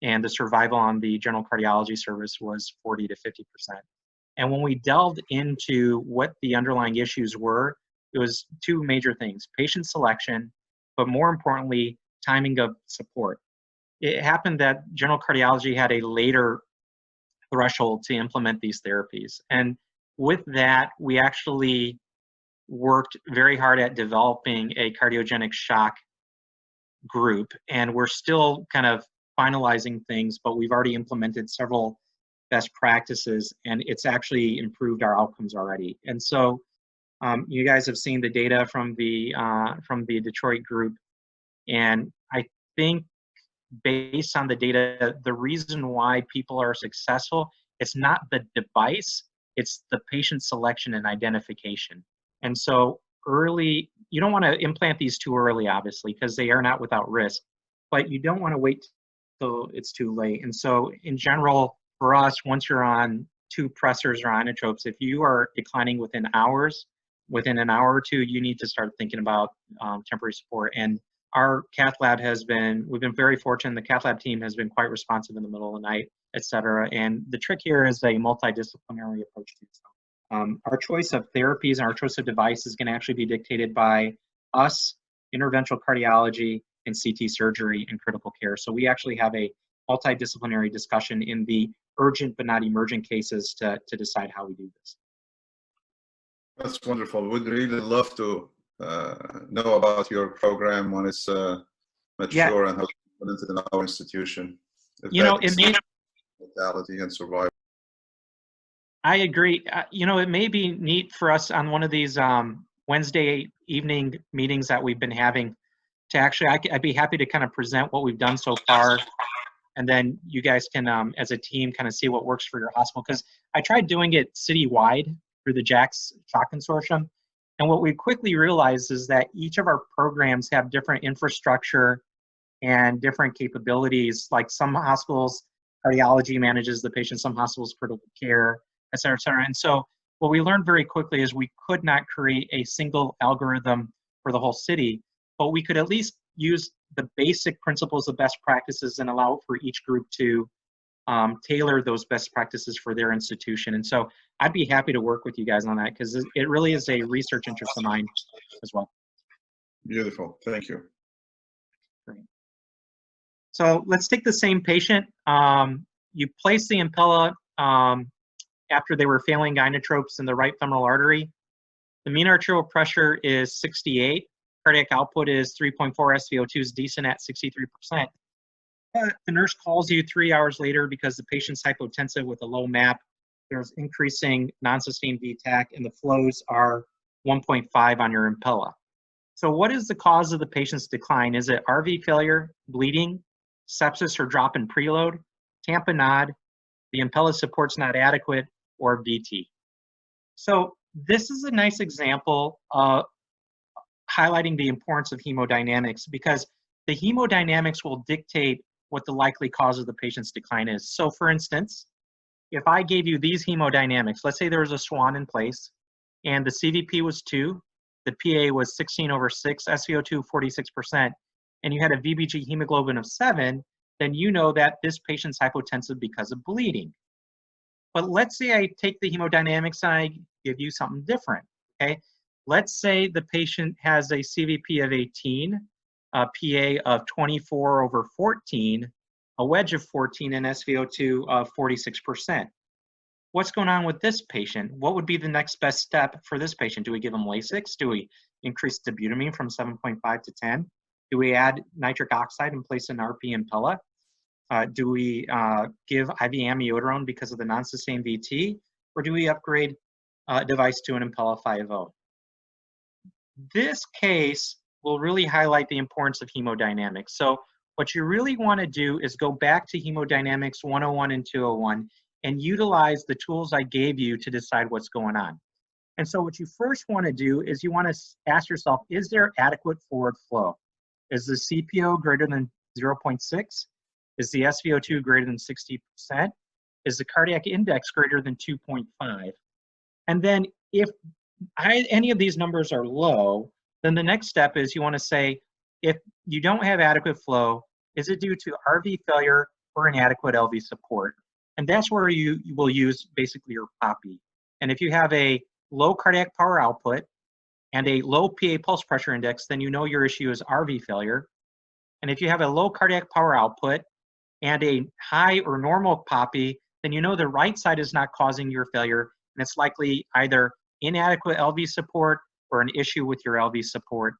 And the survival on the general cardiology service was 40 to 50%. And when we delved into what the underlying issues were, it was two major things: patient selection, but more importantly, timing of support. It happened that general cardiology had a later threshold to implement these therapies. And with that, we actually worked very hard at developing a cardiogenic shock group. And we're still kind of finalizing things, but we've already implemented several best practices, and it's actually improved our outcomes already. And so you guys have seen the data from the Detroit group, and I think based on the data, the reason why people are successful, it's not the device, it's the patient selection and identification. And so early, you don't want to implant these too early, obviously, because they are not without risk, but you don't want to wait till it's too late. And so in general, for us, once you're on 2 pressors or inotropes, if you are declining within an hour or two, you need to start thinking about temporary support. And our cath lab we've been very fortunate. The cath lab team has been quite responsive in the middle of the night, et cetera. And the trick here is a multidisciplinary approach to it. So, our choice of therapies and our choice of device is going to actually be dictated by us, interventional cardiology, and CT surgery and critical care. So we actually have a multidisciplinary discussion in the urgent but not emergent cases to decide how we do this. That's wonderful. We'd really love to know about your program when it's mature and how it's implemented in our institution. It may mortality and survival. I agree. It may be neat for us on one of these Wednesday evening meetings that we've been having to actually, I'd be happy to kind of present what we've done so far. And then you guys can, as a team, kind of see what works for your hospital. Because I tried doing it citywide through the JACS Shock Consortium. And what we quickly realized is that each of our programs have different infrastructure and different capabilities. Like some hospitals, cardiology manages the patient, some hospitals, critical care, et cetera, et cetera. And so what we learned very quickly is we could not create a single algorithm for the whole city, but we could at least use the basic principles of best practices and allow for each group to tailor those best practices for their institution. And so I'd be happy to work with you guys on that because it really is a research interest of mine as well. Beautiful. Thank you. Great. So let's take the same patient. You place the Impella after they were failing inotropes in the right femoral artery. The mean arterial pressure is 68. Cardiac output is 3.4. SVO2 is decent at 63%. But the nurse calls you 3 hours later because the patient's hypotensive with a low MAP. There's increasing non-sustained VTAC, and the flows are 1.5 on your Impella. So what is the cause of the patient's decline? Is it RV failure, bleeding, sepsis or drop in preload, tamponade, the Impella support's not adequate, or VT? So this is a nice example of highlighting the importance of hemodynamics, because the hemodynamics will dictate what the likely cause of the patient's decline is. So for instance, if I gave you these hemodynamics, let's say there was a SWAN in place and the CVP was 2, the PA was 16/6, SVO2 46%, and you had a VBG hemoglobin of 7, then you know that this patient's hypotensive because of bleeding. But let's say I take the hemodynamics and I give you something different, okay? Let's say the patient has a CVP of 18, a PA of 24/14, a wedge of 14, and SVO2 of 46%. What's going on with this patient? What would be the next best step for this patient? Do we give them Lasix? Do we increase dobutamine from 7.5 to 10? Do we add nitric oxide and place an RP Impella? Do we give IV amiodarone because of the non-sustained VT? Or do we upgrade device to an Impella 5.0? This case will really highlight the importance of hemodynamics. So what you really want to do is go back to hemodynamics 101 and 201 and utilize the tools I gave you to decide what's going on. And so what you first want to do is you want to ask yourself, is there adequate forward flow? Is the CPO greater than 0.6? Is the SVO2 greater than 60%? Is the cardiac index greater than 2.5? And then if any of these numbers are low, then the next step is you want to say, if you don't have adequate flow, is it due to RV failure or inadequate LV support? And that's where you will use basically your POPI. And if you have a low cardiac power output and a low PA pulse pressure index, then you know your issue is RV failure. And if you have a low cardiac power output and a high or normal POPI, then you know the right side is not causing your failure, and it's likely either inadequate LV support or an issue with your LV support.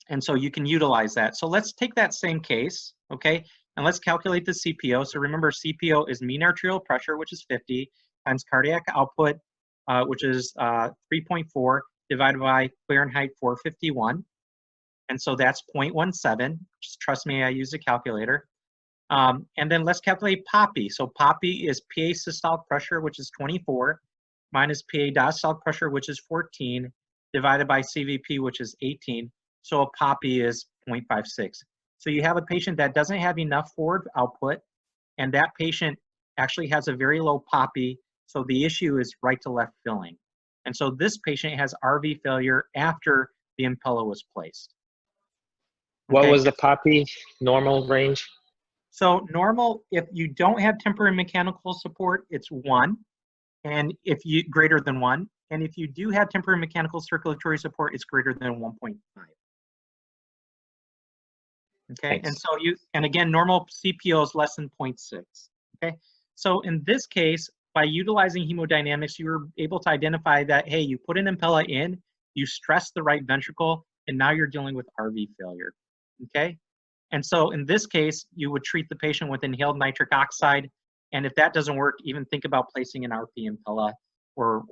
And so you can utilize that. So let's take that same case, okay, and let's calculate the CPO. So remember, CPO is mean arterial pressure, which is 50, times cardiac output, which is 3.4, divided by Fahrenheit 451. And so that's 0.17. Just trust me, I use a calculator. And then let's calculate POPI. So POPI is PA systolic pressure, which is 24, minus PA diastolic pressure, which is 14, divided by CVP, which is 18. So a POPI is 0.56. So you have a patient that doesn't have enough forward output, and that patient actually has a very low POPI. So the issue is right to left filling. And so this patient has RV failure after the Impella was placed. What was the POPI normal range? So normal, if you don't have temporary mechanical support, it's 1, and if you greater than 1. And if you do have temporary mechanical circulatory support, it's greater than 1.5. Okay, Thanks. and so and again, normal CPO is less than 0.6. Okay, so in this case, by utilizing hemodynamics, you were able to identify that, hey, you put an Impella in, you stress the right ventricle, and now you're dealing with RV failure. Okay, and so in this case, you would treat the patient with inhaled nitric oxide, and if that doesn't work, even think about placing an RP Impella or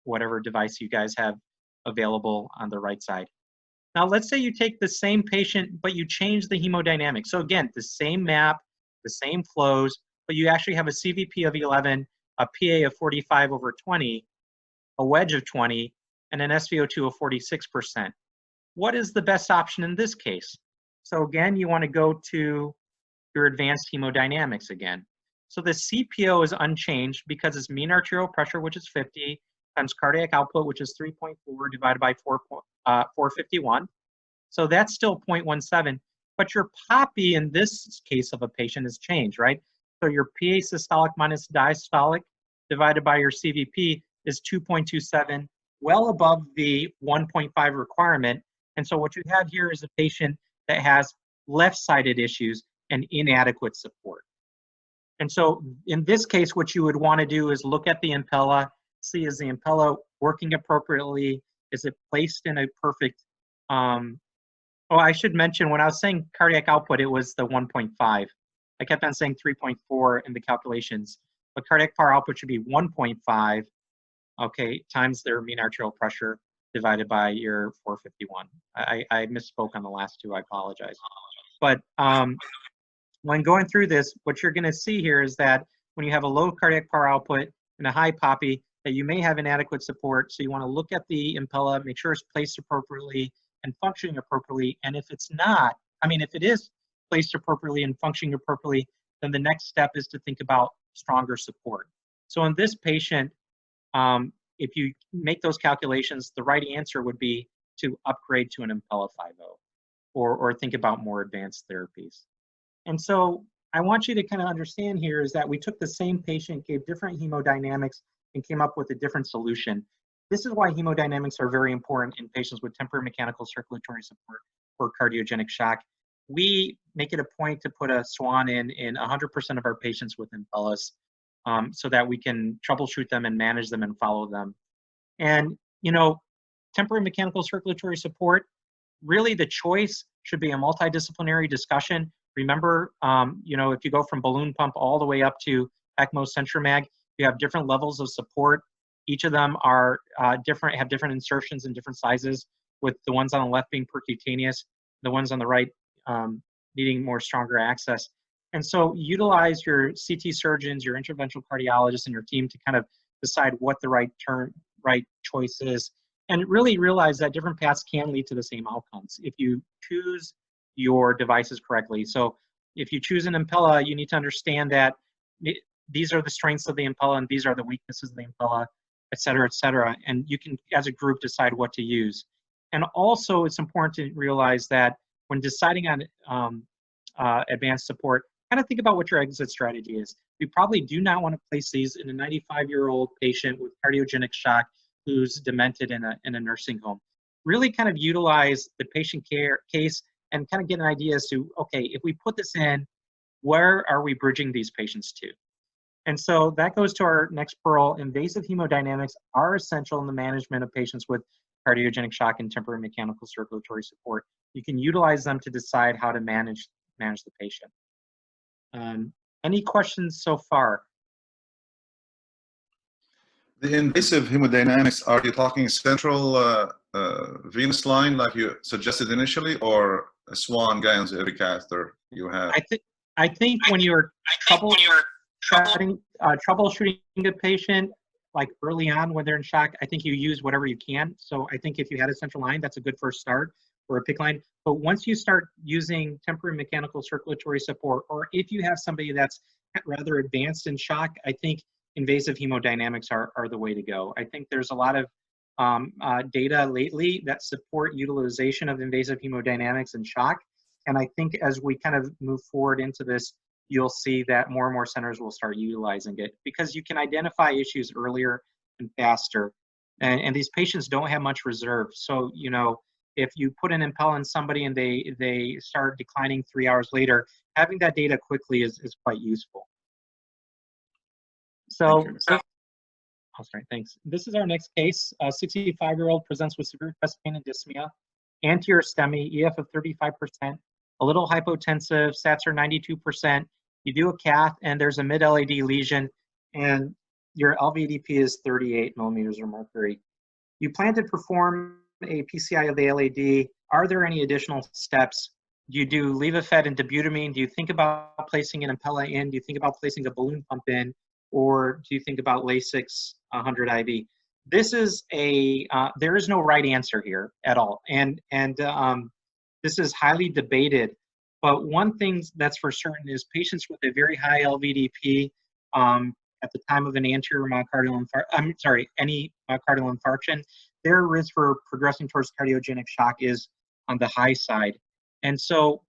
whatever device you guys have available on the right side. Now, let's say you take the same patient, but you change the hemodynamics. So again, the same map, the same flows, but you actually have a CVP of 11, a PA of 45/20, a wedge of 20, and an SVO2 of 46%. What is the best option in this case? So again, you want to go to your advanced hemodynamics again. So the CPO is unchanged because it's mean arterial pressure, which is 50, times cardiac output, which is 3.4, divided by 451. So that's still 0.17. but your POPI in this case of a patient has changed, right? So your PA systolic minus diastolic divided by your CVP is 2.27, well above the 1.5 requirement. And so what you have here is a patient that has left-sided issues and inadequate support. And so in this case, what you would want to do is look at the impella, see is the impella working appropriately? Is it placed in a perfect, oh, I should mention when I was saying cardiac output, it was the 1.5. I kept on saying 3.4 in the calculations, but cardiac power output should be 1.5, okay, times their mean arterial pressure divided by your 451. I misspoke on the last two, I apologize. But when going through this, what you're gonna see here is that when you have a low cardiac power output and a high POPI, that you may have inadequate support. So you wanna look at the impella, make sure it's placed appropriately and functioning appropriately. And if it's not, I mean, if it is placed appropriately and functioning appropriately, then the next step is to think about stronger support. So in this patient, if you make those calculations, the right answer would be to upgrade to an Impella 5.0 or think about more advanced therapies. And so I want you to kind of understand here is that we took the same patient, gave different hemodynamics, and came up with a different solution. This is why hemodynamics are very important in patients with temporary mechanical circulatory support or cardiogenic shock. We make it a point to put a swan in 100% of our patients with Impellas so that we can troubleshoot them and manage them and follow them. And, you know, temporary mechanical circulatory support, really the choice should be a multidisciplinary discussion. Remember, you know, if you go from balloon pump all the way up to ECMO Centromag, you have different levels of support. Each of them are different, have different insertions in different sizes, with the ones on the left being percutaneous, the ones on the right needing more stronger access. And so utilize your CT surgeons, your interventional cardiologists, and your team to kind of decide what the right choice is. And really realize that different paths can lead to the same outcomes if you choose your devices correctly. So if you choose an Impella, you need to understand that these are the strengths of the Impella and these are the weaknesses of the Impella, et cetera, et cetera. And you can, as a group, decide what to use. And also, it's important to realize that when deciding on advanced support, kind of think about what your exit strategy is. We probably do not want to place these in a 95-year-old patient with cardiogenic shock who's demented in a nursing home. Really kind of utilize the patient care case and kind of get an idea as to, okay, if we put this in, where are we bridging these patients to? And so that goes to our next pearl. Invasive hemodynamics are essential in the management of patients with cardiogenic shock and temporary mechanical circulatory support. You can utilize them to decide how to manage the patient. Any questions so far? The invasive hemodynamics, are you talking central venous line like you suggested initially, or a Swan Guyans every catheter you have? I think when you're troubleshooting a patient, like early on when they're in shock, I think you use whatever you can. So I think if you had a central line, that's a good first start, or a PICC line. But once you start using temporary mechanical circulatory support, or if you have somebody that's rather advanced in shock, I think invasive hemodynamics are the way to go. I think there's a lot of data lately that support utilization of invasive hemodynamics in shock. And I think as we kind of move forward into this, you'll see that more and more centers will start utilizing it because you can identify issues earlier and faster. And these patients don't have much reserve. So, you know, if you put an Impella in somebody and they start declining 3 hours later, having that data quickly is quite useful. So, oh, sorry, thanks. This is our next case. A 65-year-old presents with severe chest pain and dyspnea, anterior STEMI, EF of 35%, a little hypotensive, sats are 92%. You do a cath, and there's a mid-LAD lesion, and your LVDP is 38 millimeters of mercury. You plan to perform a PCI of the LAD. Are there any additional steps? Do you do Levofed and Dobutamine? Do you think about placing an Impella in? Do you think about placing a balloon pump in? Or do you think about Lasix 100 IV? This is there is no right answer here at all. And this is highly debated. But one thing that's for certain is patients with a very high LVDP at the time of an anterior myocardial infarction, any myocardial infarction, their risk for progressing towards cardiogenic shock is on the high side. And so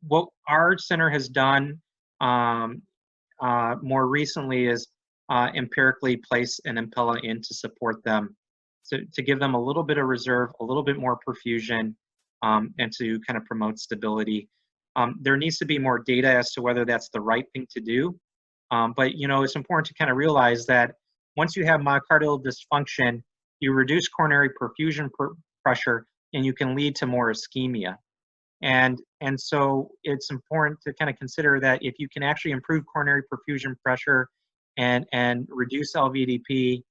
what our center has done more recently is empirically place an Impella in to support them, to give them a little bit of reserve, a little bit more perfusion, and to kind of promote stability. There needs to be more data as to whether that's the right thing to do. But, you know, it's important to kind of realize that once you have myocardial dysfunction, you reduce coronary perfusion pressure, and you can lead to more ischemia. And so it's important to kind of consider that if you can actually improve coronary perfusion pressure and reduce LVDP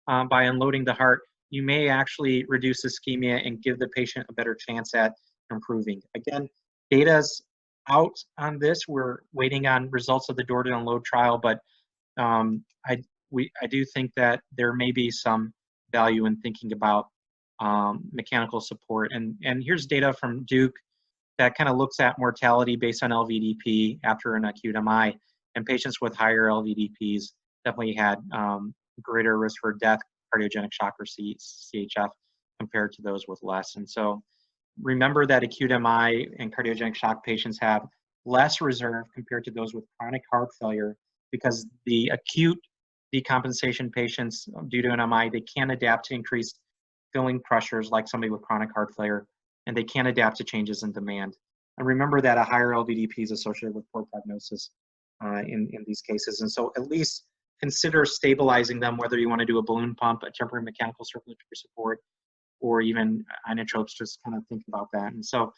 by unloading the heart, you may actually reduce ischemia and give the patient a better chance at improving. Again, data's out on this. We're waiting on results of the door to unload trial, but I do think that there may be some value in thinking about mechanical support. And here's data from Duke that kind of looks at mortality based on LVDP after an acute MI, and patients with higher LVDPs definitely had greater risk for death, cardiogenic shock, or CHF compared to those with less. And so remember that acute MI and cardiogenic shock patients have less reserve compared to those with chronic heart failure, because the acute decompensation patients due to an MI, they can adapt to increased filling pressures like somebody with chronic heart failure, and they can adapt to changes in demand. And remember that a higher LVDP is associated with poor prognosis in these cases. And so at least consider stabilizing them, whether you want to do a balloon pump, a temporary mechanical circulatory support, or even inotropes. Just kind of think about that. And so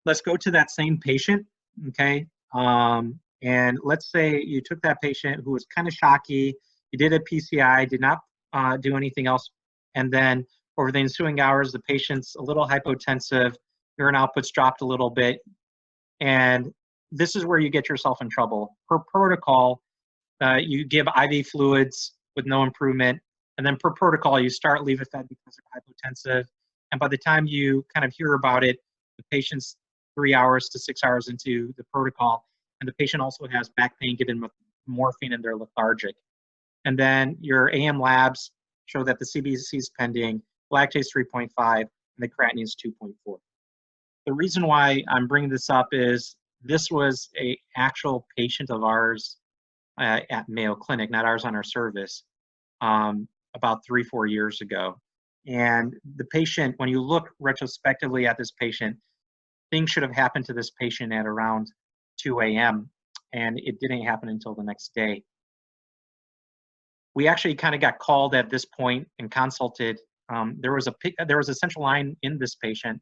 let's go to that same patient, okay? And let's say you took that patient who was kind of shocky, you did a PCI, did not do anything else, and then over the ensuing hours, the patient's a little hypotensive, urine output's dropped a little bit, and this is where you get yourself in trouble. Per protocol, you give IV fluids with no improvement, and then per protocol, you start Levofed because they're hypotensive, and by the time you kind of hear about it, the patient's 3 hours to 6 hours into the protocol, and the patient also has back pain, given with morphine, and they're lethargic. And then your AM labs show that the CBC is pending, lactate 3.5, and the creatinine is 2.4. The reason why I'm bringing this up is this was an actual patient of ours at Mayo Clinic, not ours on our service, about 3-4 years ago. And the patient, when you look retrospectively at this patient, things should have happened to this patient at around 2 a.m., and it didn't happen until the next day. We actually kind of got called at this point and consulted. There was a central line in this patient.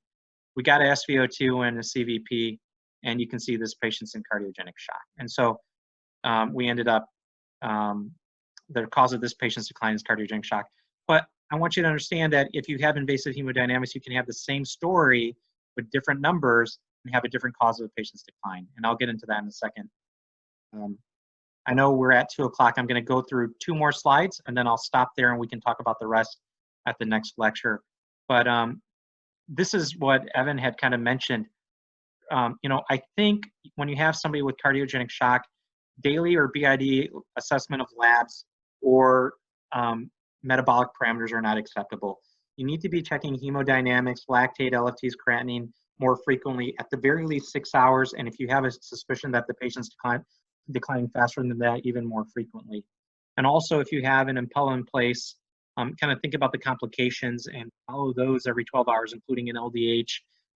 We got a SVO2 and a CVP, and you can see this patient's in cardiogenic shock. And so we ended up, the cause of this patient's decline is cardiogenic shock. But I want you to understand that if you have invasive hemodynamics, you can have the same story with different numbers and have a different cause of the patient's decline. And I'll get into that in a second. I know we're at 2 o'clock. I'm going to go through 2 more slides, and then I'll stop there and we can talk about the rest at the next lecture. But this is what Evan had kind of mentioned. You know, I think when you have somebody with cardiogenic shock, daily or BID assessment of labs or metabolic parameters are not acceptable. You need to be checking hemodynamics, lactate, LFTs, creatinine more frequently, at the very least 6 hours, and if you have a suspicion that the patient's declining faster than that, even more frequently. And also, if you have an Impella in place, kind of think about the complications and follow those every 12 hours, including an LDH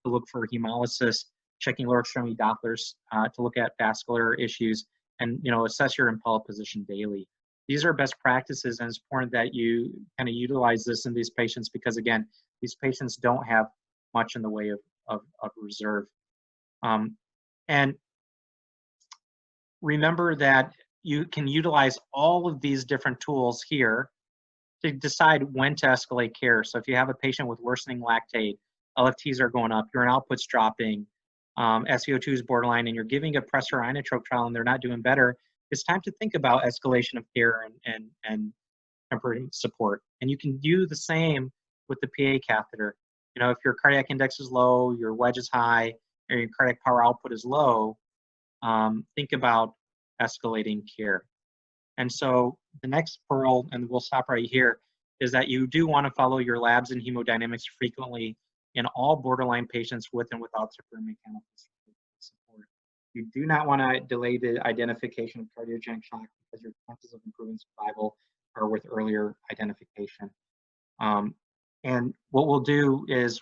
to look for hemolysis, checking lower extremity Dopplers to look at vascular issues, and assess your Impella position daily. These are best practices, and it's important that you kind of utilize this in these patients because, again, these patients don't have much in the way of reserve. And remember that you can utilize all of these different tools here to decide when to escalate care. So if you have a patient with worsening lactate, LFTs are going up, urine output's dropping, SVO2 is borderline, and you're giving a pressor inotrope trial and they're not doing better, it's time to think about escalation of care and temporary support. And you can do the same with the PA catheter. If your cardiac index is low, your wedge is high, or your cardiac power output is low, think about escalating care. And so the next pearl, and we'll stop right here, is that you do want to follow your labs and hemodynamics frequently in all borderline patients with and without superior mechanical support. You do not want to delay the identification of cardiogenic shock because your chances of improving survival are with earlier identification. And what we'll do is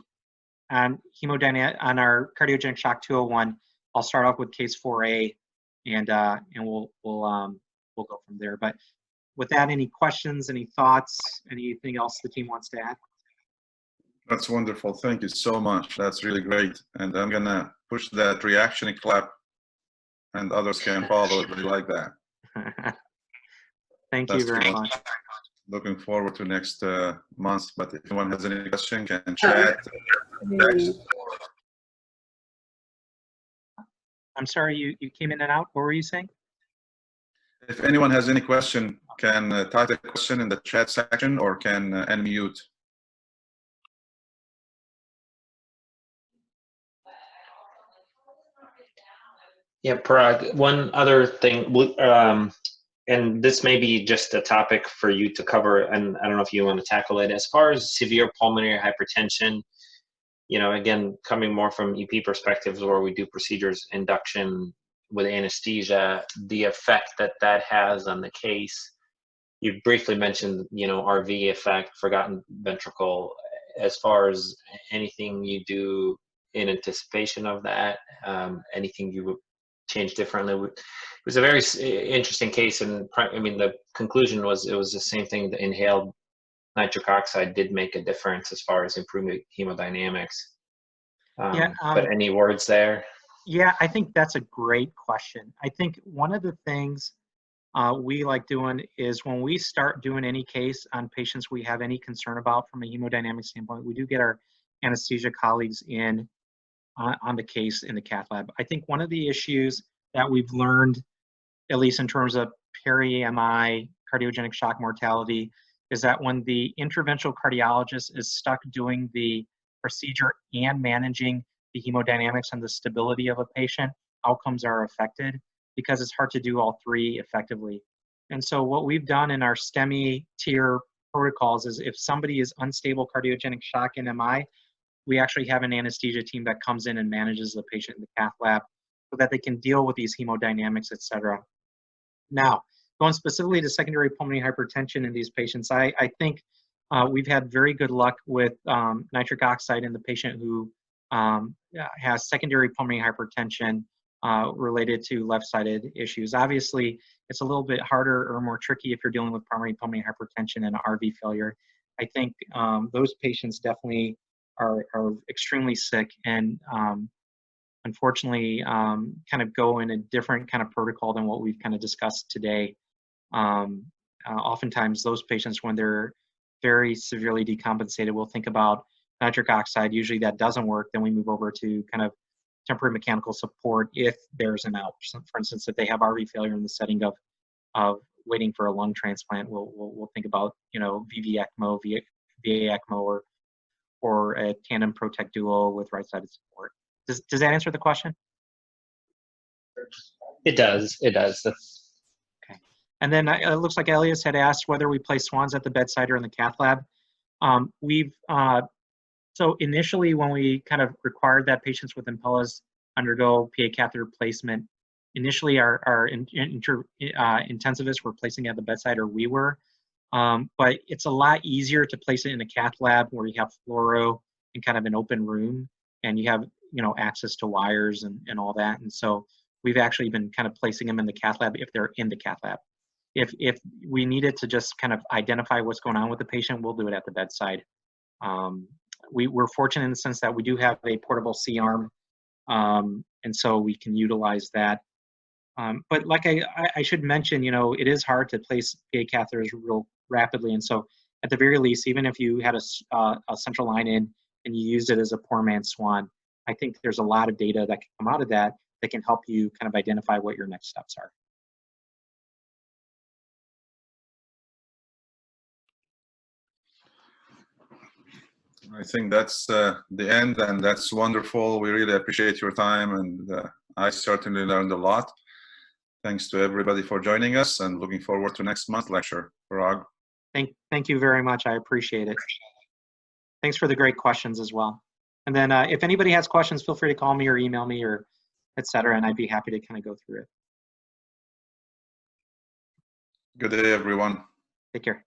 on our cardiogenic shock 201, I'll start off with case 4A, and we'll go from there. But with that, any questions, any thoughts, anything else the team wants to add? That's wonderful. Thank you so much. That's really great. And I'm going to push that reaction clap, and others can follow if they like that. Thank you very much. Looking forward to next month. But if anyone has any question, can chat. Text. I'm sorry, you came in and out. What were you saying? If anyone has any question, can type the question in the chat section or can unmute. Yeah, Parag, one other thing, and this may be just a topic for you to cover, and I don't know if you want to tackle it. As far as severe pulmonary hypertension, you know, again, coming more from EP perspectives where we do procedures, induction with anesthesia, the effect that that has on the case. You briefly mentioned, you know, RV effect, forgotten ventricle. As far as anything you do in anticipation of that, anything you would change differently? It was a very interesting case, and I mean, the conclusion was it was the same thing. The inhaled nitric oxide did make a difference as far as improving hemodynamics. But any words there? Yeah, I think that's a great question. I think one of the things we like doing is when we start doing any case on patients we have any concern about from a hemodynamic standpoint, we do get our anesthesia colleagues in on the case in the cath lab. I think one of the issues that we've learned, at least in terms of peri-MI cardiogenic shock mortality, is that when the interventional cardiologist is stuck doing the procedure and managing the hemodynamics and the stability of a patient, outcomes are affected because it's hard to do all three effectively. And so what we've done in our STEMI tier protocols is if somebody is unstable cardiogenic shock in MI, we actually have an anesthesia team that comes in and manages the patient in the cath lab so that they can deal with these hemodynamics, et cetera. Now, going specifically to secondary pulmonary hypertension in these patients, I think we've had very good luck with nitric oxide in the patient who has secondary pulmonary hypertension related to left-sided issues. Obviously, it's a little bit harder or more tricky if you're dealing with primary pulmonary hypertension and RV failure. I think those patients definitely are extremely sick and unfortunately kind of go in a different kind of protocol than what we've kind of discussed today. Oftentimes those patients, when they're very severely decompensated, will think about nitric oxide. Usually that doesn't work. Then we move over to kind of temporary mechanical support if there's an out. For instance, if they have RV failure in the setting of waiting for a lung transplant, we'll think about, you know, VV ECMO, VA ECMO, or a tandem Protect Duo with right-sided support. Does that answer the question? It does. It does. Okay. And then it looks like Elias had asked whether we place swans at the bedside or in the cath lab. So initially, when we kind of required that patients with Impellas undergo PA catheter placement, initially our intensivists were placing it at the bedside, or we were. But it's a lot easier to place it in a cath lab where you have fluoro and kind of an open room, and you have, you know, access to wires and all that. And so we've actually been kind of placing them in the cath lab if they're in the cath lab. If we needed to just kind of identify what's going on with the patient, we'll do it at the bedside. We're fortunate in the sense that we do have a portable C-arm, and so we can utilize that. But like I should mention, you know, it is hard to place PA catheters real rapidly, and so at the very least, even if you had a central line in and you used it as a poor man's swan, I think there's a lot of data that can come out of that that can help you kind of identify what your next steps are. I think that's the end, and that's wonderful. We really appreciate your time, and I certainly learned a lot. Thanks to everybody for joining us, and looking forward to next month's lecture. Parag. Thank you very much. I appreciate it. Thanks for the great questions as well. And then if anybody has questions, feel free to call me or email me or et cetera. And I'd be happy to kind of go through it. Good day, everyone. Take care.